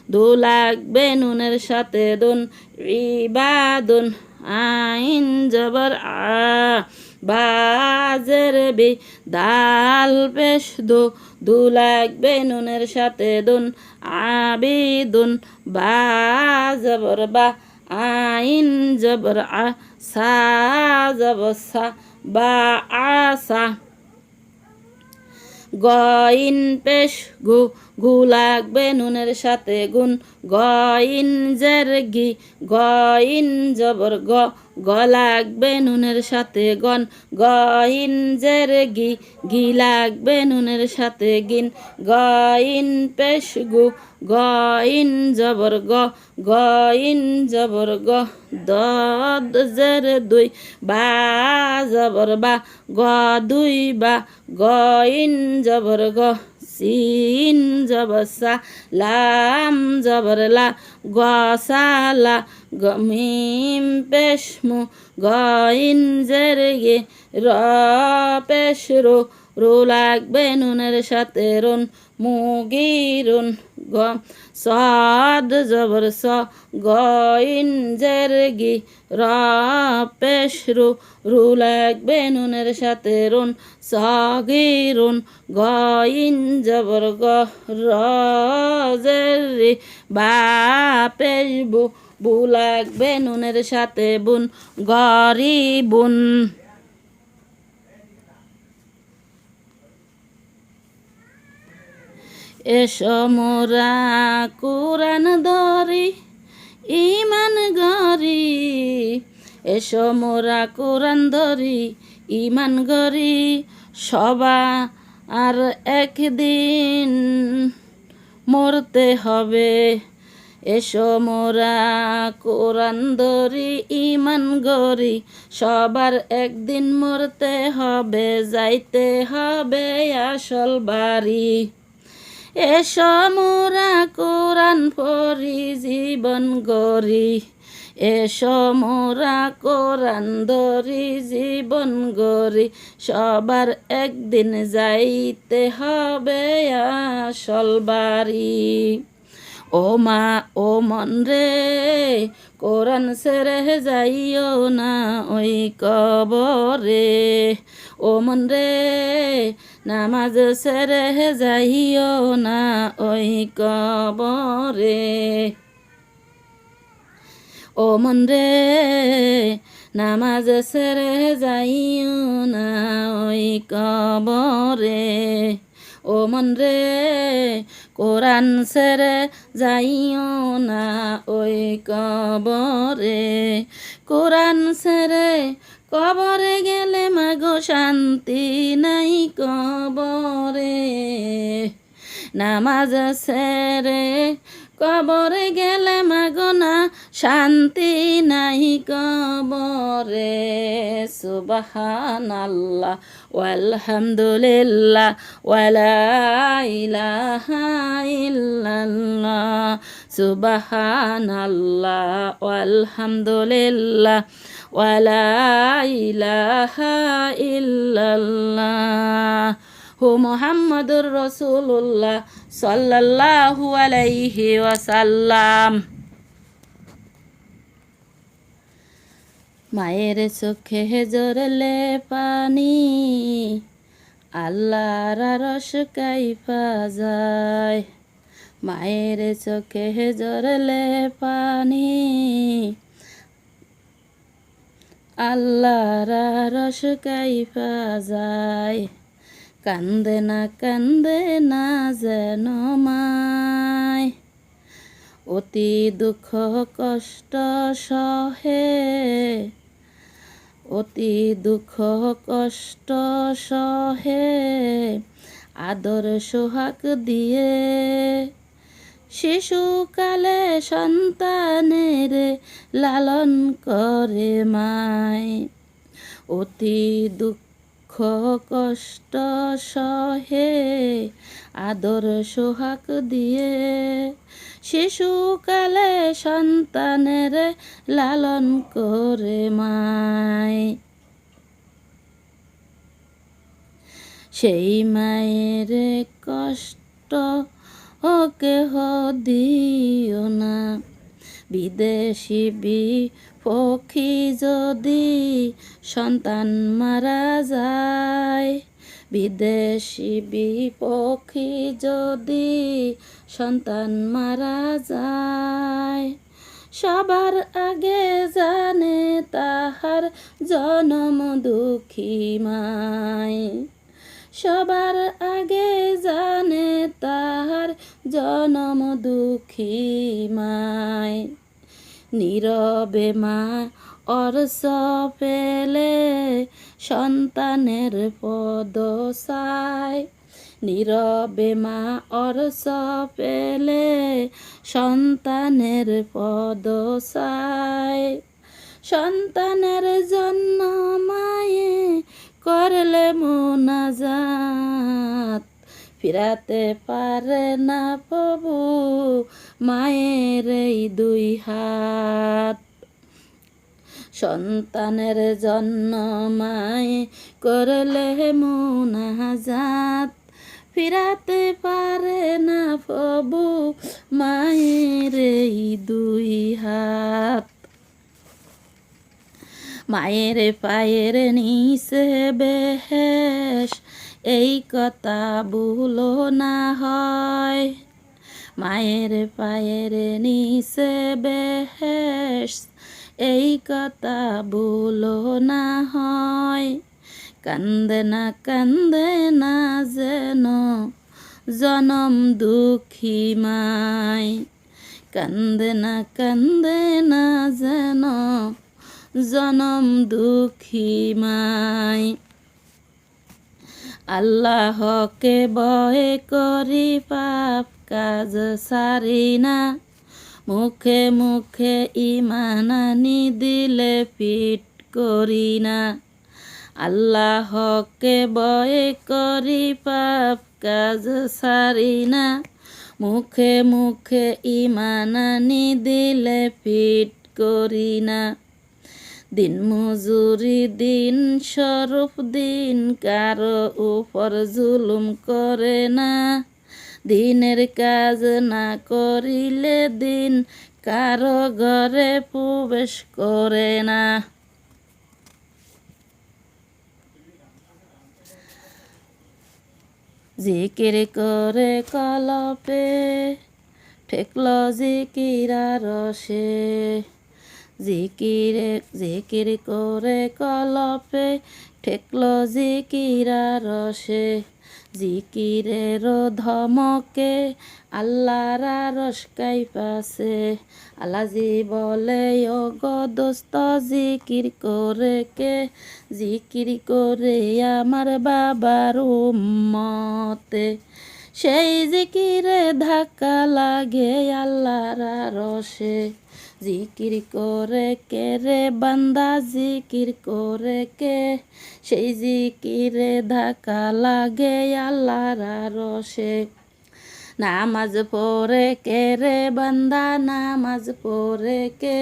দু লাগবে নুনের সাথে দুন ইবাদুন আইন জবর বাজের বি দাল পেশ দু লাগবে নুনের সাথে দুন আবিদুন বা জবর বা আইন জবর সা জবর সা বা আসা গইন পেশ গু লাগবে নুনের সাথে গুন গইন জের গি গইন জবর গ লাগবে নুনের সাথে গন গইন জের গি লাগবে নুনের সাথে গিন গইন পেশ গইন জবর গইন জবর দদ জের দুই বা জবর বা দুই বা গইন জবর সিন জবর সা লাম জবর লা গসালা মিম পেশ মু গইন জের গে র পেশ রু লাগবে নুনের সাথে রুন মুগিরুন সদ জবর স গইন জের গি র পেশ রু লাগবে নুনের সাথে রুন সগিরুন গইন জবর র জের রি বা পেশ বু লাগবে নুনের সাথে বুন গরিবুন এসো মোরা কুরআন ধরি ইমান গরি এসো মোরা কুরআন ধরি ইমান গরি সবা আর একদিন মরতে হবে। এসো মোরা কোরআন ধরি ইমান গরি সবার একদিন মরতে হবে, যাইতে হবে আসল বাড়ি। এসো মোরা কোরআন পড়ি জীবন গরি, এসো মোরা কোরআন ধরি জীবন গরি সবার একদিন যাইতে হবে আসল বাড়ি। ও মা ও মন রে কোরআন ছেড়ে যাইও না ওই কবরে, ও মন রে নামাজ ছেড়ে যাইও না ওই কবরে, ও মন রে নামাজ ছেড়ে যাইও না ওই কবরে, ও মন রে কোরআন ছেড়ে যাইও না ওই কবরে। কোরআন ছেড়ে কবরে গেলে মাগো শান্তি নাই কবরে, নামাজ ছেড়ে কবরে গেলে মাগো না শান্তি নাই কবরে। সুবহানাল্লাহ ওয়ালহামদুলিল্লাহ ওয়ালা ইলাহা ইল্লাল্লাহ, সুবহানাল্লাহ ওয়ালহামদুলিল্লাহ ওয়ালা ইলাহা ইল্লাল্লাহ হু মুহাম্মাদুর রাসূলুল্লাহ সাল্লাল্লাহু আলাইহি ওয়াসাল্লাম। মায়ের চোখে জরলে পানি আল্লাহর আরশ কাইফা যায়, মায়ের চোখে জরলে পানি আল্লাহর আরশ কাইফা যায়। কান্দে না যেন মায়, অতি দুঃখ কষ্ট সহে, অতি দুঃখ কষ্ট সহে আদর সোহাগ দিয়ে। শিশুকালে সন্তানের লালন করে মায়, অতি দুঃখ কষ্ট সহে আদর সোহাগ দিয়ে। শিশুকালে সন্তানের লালন করে মায়, সেই মায়ের কষ্ট ও কেহ দিও না। বিদেশি পক্ষী যদি সন্তান মারা যায়, বিদেশি পক্ষী যদি সন্তান মারা যায়, সবার আগে জানে তাহার জনম দুঃখী মায়, সবার আগে জানে তাহার জনম দুঃখী মায়। নীরবে মা অরস পেলে সন্তানের পদ চায়, নীরবে মা অরস পেলে সন্তানের পদ চায়। সন্তানের জন্য মায়ে করলে মোনাজাত, ফিরাতে পারে না প্রভু মায়ের এই দুই হাত। সন্তানের জন্য মায়ে করলে মোনাজাত, ফিরাতে পারে না প্রভু মায়ের এই দুই হাত। মায়ের পায়ের নিচে বেহেশ এই কথা ভুলো না হয়, মায়ের পায়ের নিচে বেহেশ এই কথা ভুলো না হয়। কান্দে না যেন জনম দুঃখী মায়, কান্দে না যেন জনম দুঃখী মাই। আল্লাহকে ভয় করি পাপ কাজ সারি না, মুখে মুখে ঈমান আনি দিলে পিঠ করি না। আল্লাহকে ভয় করি পাপ কাজ সারি না, মুখে মুখে ঈমান আনি দিলে পিঠ করি না। দিন মজুরি দিন স্বরূপ দিন কারো উপর জুলুম করে না, দিনের কাজ না করিলে দিন কারো ঘরে প্রবেশ করে না। জিকির করে কলপে ঠেকল জিকিরা রসে, জিকির করে কলপে ঠেকল জিকিরা রসে। জিকিরের ধমকে আল্লাহর আরশ কাঁইপাছে। আল্লাহজি বলে ও গো দোস্ত জিকির করে কে, জিকির করে আমার বাবার উম্মতে। সেই জিকিরে ধাক্কা লাগে আল্লাহর আরশে। জিকির করে কে রে বান্দা জিকির করে কে, সেই জিকিরে ধাক্কা লাগে আল্লাহর আরশে। নামাজ পড়ে কে রে বান্দা নামাজ পড়ে কে,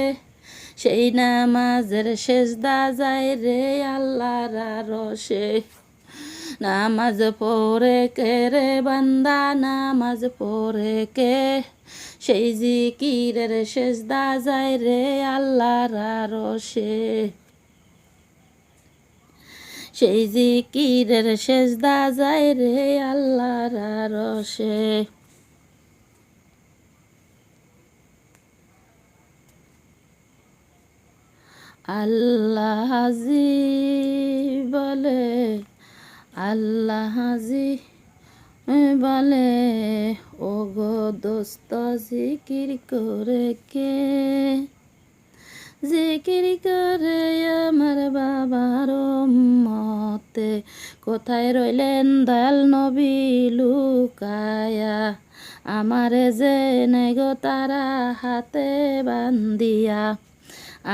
সেই নামাজের সেজদা যায় রে আল্লাহর আরশে। নামাজ পড়ে কে রে বান্দা নামাজ পড়ে কে, সেই জিকিরের সেজদা যায় রে আল্লাহর আরশে। সেই জিকিরের সেজদা যায় রে আল্লাহর আরশে। আল্লাহজি বলে, আল্লাহজি বলে ও গো দোস্ত জিকির করে কে, জিকির করে আমার বাবার উম্মতে। কোথায় রইলেন দয়াল নবী লুকায়া, আমারে যে নেই গো তারা হাতে বান্দিয়া,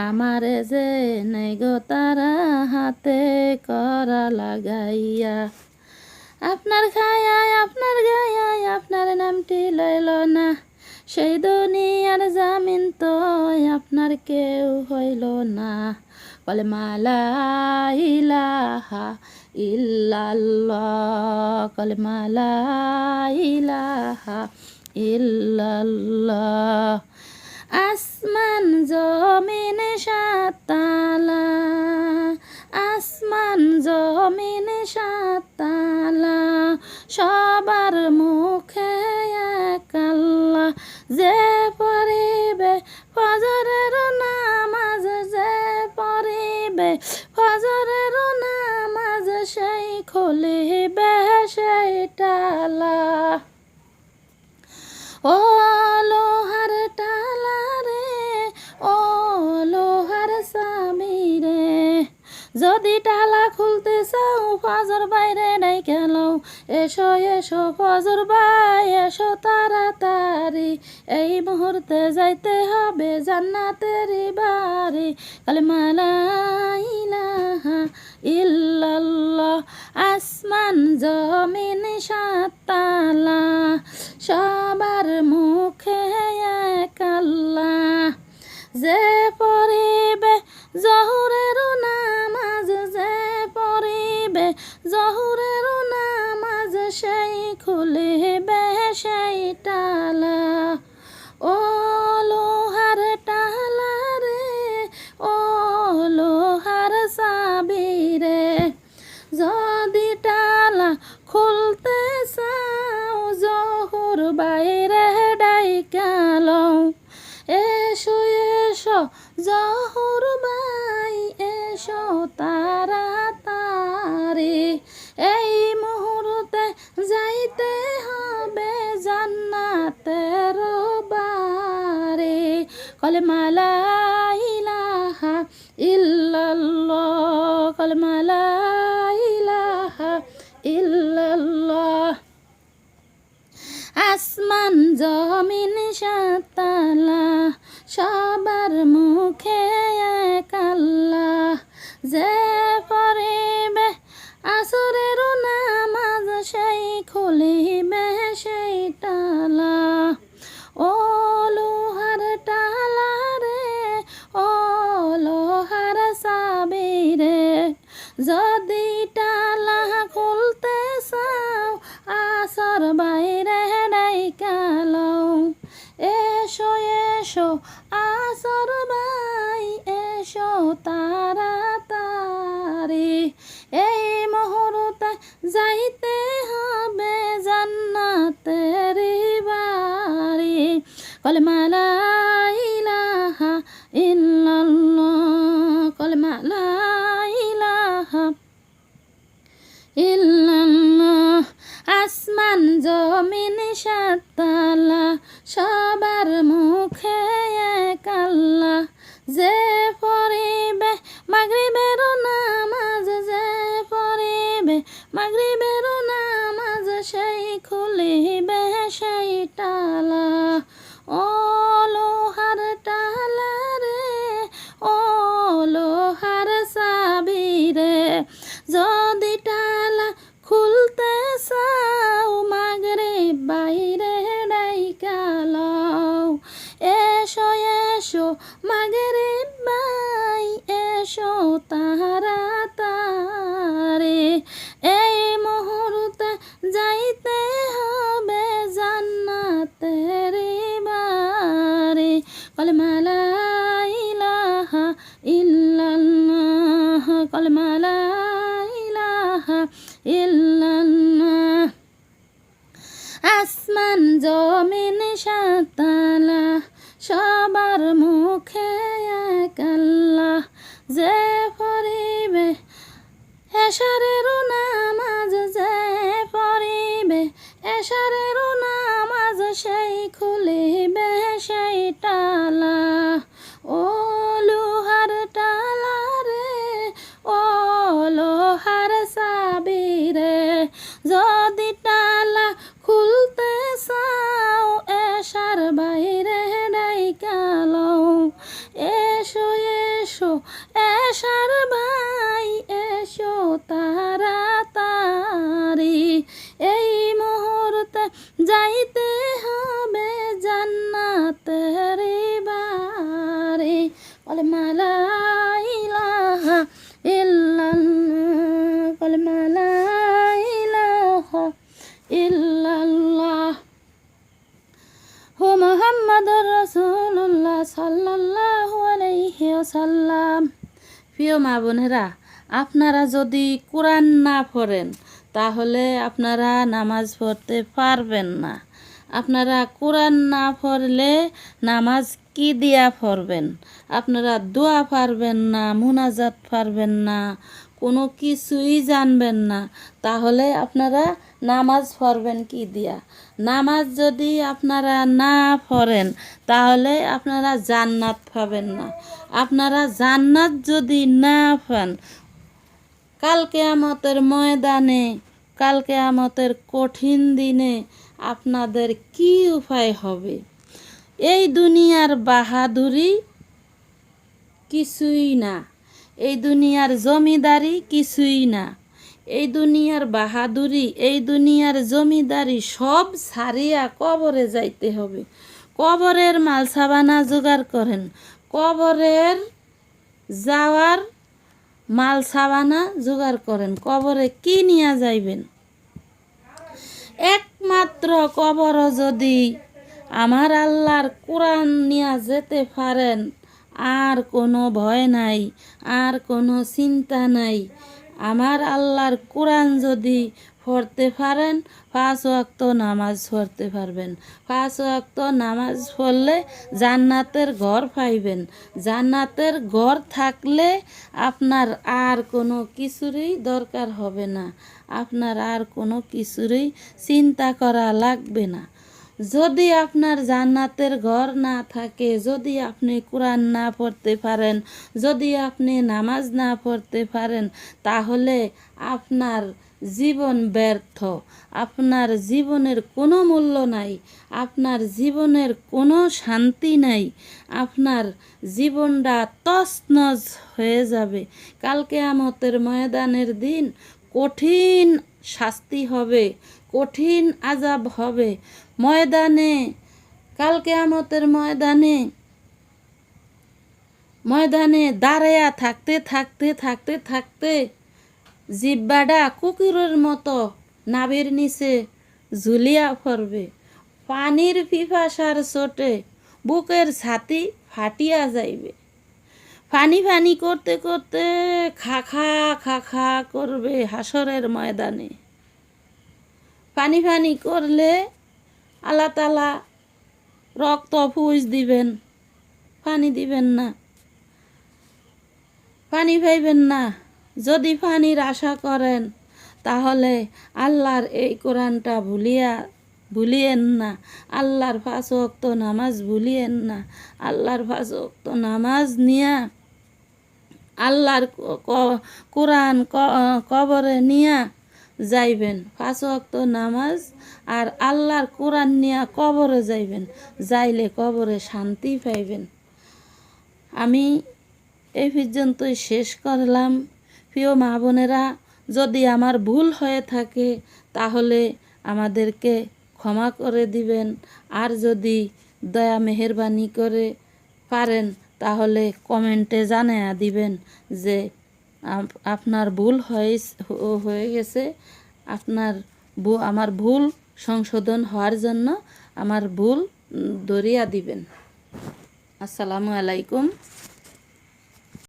আমারে যে নেই গো তারা হাতে করা লাগাইয়া। আপনার খায়ায় আপনার গায়ায় আপনার নামটি লইল না, সেই দুনিয়ার জামিন তো আপনার কেউ হইল না। বলে মালা ইলাহা ইল্লাল্লাহ, কলে মালা ইলাহা ইল্লাল্লাহ। আসমান জমিন সাত তালা, আসমান জমিন সাত তালা, সবার মুখে এক আল্লাহ। যে পড়িবে ফজরের নামাজ, যে পড়িবে ফজরের নামাজ, সেই খুলিবে সেই তালা। ও লোহার টালা রে, ও লোহার স্বামী রে, যদি টালা খুলতে চাও ফজর বাইরে নাই কেন, এসো এসো ফজর ভাই এসো তাড়াতাড়ি, এই মুহূর্তে যাইতে হবে জান্নাতের বাড়ি। কালেমা লা ইলাহা ইল্লাল্লাহ। আসমান জমিন সাত তালা, সবার মুখে এক আল্লাহ। যে পড়িবে জহুরের নামাজ, যে পড়িবে জহুরের নামাজ, সেই খুলিবে সেই তালা। ও লোহার টালা রে, ও লোহার চাবি রে, যদি টালা খুলতে চাও জহুর বাইরে ডাইকালও। এসো এসো জহুর বাই এসো তাড়াতাড়ি, এই মুহূর্তে যাইতে হবে জান্নাতের বাড়ি। কলেমা লা ইলাহা ইল্লাল্লাহ, কালেমা লা ইলাহা ইল্লাল্লাহ। আসমান জমিন সাততলা সবার মুখে এক আল্লাহ। যে পড়িবে আসরের নামাজ সেই খুলিবে সেই তালা। ও লোহার টালা রে, ও লোহার চাবি রে, যদি টালা খুলতে চাও আসর বাইরে ডাইকালও। এসো এসো আসর বাই, এসো তাড়াতাড়ি, এই মুহূর্তে যাইতে হবে জান্নাতের বাড়ি। কালেমা লা ইলাহা ইল্লাল্লাহ, কালেমা লা ইলাহা ইল্লাল্লাহ। আসমান জমিন সাততলা সবার মুখে এক আল্লাহ। যে পড়িবে মাগরিবের নামাজ, যে পড়িবে মাগরিবের নামাজ সেই খুলিবে সেই তালা। ও লোহার টালা রে, ও লোহার চাবি রে, যদি টালা খুলতে চাও মাগরিব বাইরে ডাইকালও। এসো এসো মাগরিব বাই, এসো তাড়াতাড়ি, এই মুহূর্তে যাইতে হবে জান্নাতের বাড়ি। কালেমা লা ইলাহা ইল্লাল্লাহ, কালেমা লা ইলাহা ইল্লাল্লাহ। আসমান জমিন সাততলা সবার মুখে এক আল্লাহ। যে পড়িবে এশারের নামাজ, যে পড়িবে এশারের নামাজ সেই খুলিবে সেই তালা। ও লোহার টালা রে, ও লোহার চাবি রে, যদি টালা খুলতে চাও এশার বাইরে ডাইকালও। এসো এসো এশার ভাই, এসো তাড়াতাড়ি, এই মুহূর্তে যাইতে হবে জান্নাতের বাড়ি। কালেমা লা ইলাহা ইল্লাল্লাহ, কালেমা লা ইলাহা ইল্লাল্লাহ। ও মুহাম্মাদুর রাসূলুল্লাহ সাল্লাল্লাহু আলাইহি ওয়াসাল্লাম। প্রিয় মা বোনেরা, আপনারা যদি কোরআন না পড়েন তাহলে আপনারা নামাজ পড়তে পারবেন না। আপনারা কোরআন না পড়লে নামাজ কি দিয়া পড়বেন? আপনারা দোয়া পারবেন না, মুনাজাত পারবেন না, কোনো কিছুই জানবেন না, তাহলে আপনারা নামাজ পড়বেন কি দিয়া? নামাজ যদি আপনারা না পড়েন তাহলে আপনারা জান্নাত পাবেন না। আপনারা জান্নাত যদি না পান, কাল কিয়ামতের ময়দানে, কাল কিয়ামতের কঠিন দিনে আপনাদের কি উপায় হবে? এই দুনিয়ার বাহাদুরি কিছুই না, এই দুনিয়ার জমিদারি কিছুই না, এই দুনিয়ার বাহাদুরি, এই দুনিয়ার জমিদারি সব ছাড়িয়া কবরে যাইতে হবে। কবরের মাল সাবানা জোগাড় করেন, কবরের যাওয়ার মাল সাবানা জোগাড় করেন। কবরে কি নিয়ে যাইবেন? একমাত্র কবর যদি আমার আল্লাহর কোরআন নিয়ে যেতে পারেন, আর কোনো ভয় নাই, আর কোনো চিন্তা নাই। আমার আল্লাহর কোরআন যদি পড়তে পারেন, 5 ওয়াক্ত নামাজ পড়তে পারবেন। 5 ওয়াক্ত নামাজ পড়লে জান্নাতের ঘর পাইবেন। জান্নাতের ঘর থাকলে আপনার আর কোনো কিছুরই দরকার হবে না, আপনার আর কোনো কিছুরই চিন্তা করা লাগবে না। যদি আপনার জান্নাতের ঘর না থাকে, যদি আপনি কোরআন না পড়তে পারেন, যদি আপনি নামাজ না পড়তে পারেন, তাহলে আপনার জীবন ব্যর্থ, আপনার জীবনের কোনো মূল্য নাই, আপনার জীবনের কোনো শান্তি নাই, আপনার জীবনটা তছনছ হয়ে যাবে। কাল কিয়ামতের ময়দানের দিন কঠিন শাস্তি হবে, কঠিন আযাব হবে। ময়দানে, কাল কিয়ামতের ময়দানে দাঁড়ায়া থাকতে থাকতে থাকতে থাকতে জিহ্বাটা কুকুরের মতো নাভির নিচে ঝুলিয়া পড়বে। পানির পিপাসার চোটে বুকের ছাতি ফাটিয়া যাইবে। ফানি ফানি করতে করতে খাখা খাখা করবে হাসরের ময়দানে। পানি ফানি করলে আল্লাহ তাআলা রক্ত ফুঁজ দিবেন, পানি দিবেন না, পানি পাইবেন না। যদি পানির আশা করেন তাহলে আল্লাহর এই কোরআনটা ভুলিয়েন না, আল্লাহর 5 ওয়াক্ত নামাজ ভুলিয়েন না। আল্লাহর 5 ওয়াক্ত নামাজ নিয়া, আল্লাহর কোরআন কবরে নিয়া যাইবেন। 5 ওয়াক্ত নামাজ আর আল্লাহর কোরআন নিয়া কবরে যাইবেন, যাইলে কবরে শান্তি পাইবেন। আমি এই পর্যন্তই শেষ করলাম। প্রিয় মা বোনেরা, যদি আমার ভুল হয়ে থাকে তাহলে আমাদেরকে ক্ষমা করে দিবেন, আর যদি দয়া মেহেরবানি করে পারেন তাহলে কমেন্টে জানিয়ে দিবেন যে আপনার ভুল হয়ে গেছে। আমার ভুল সংশোধন হওয়ার জন্য আমার ভুল ধরিয়া দিবেন। আসসালামু আলাইকুম।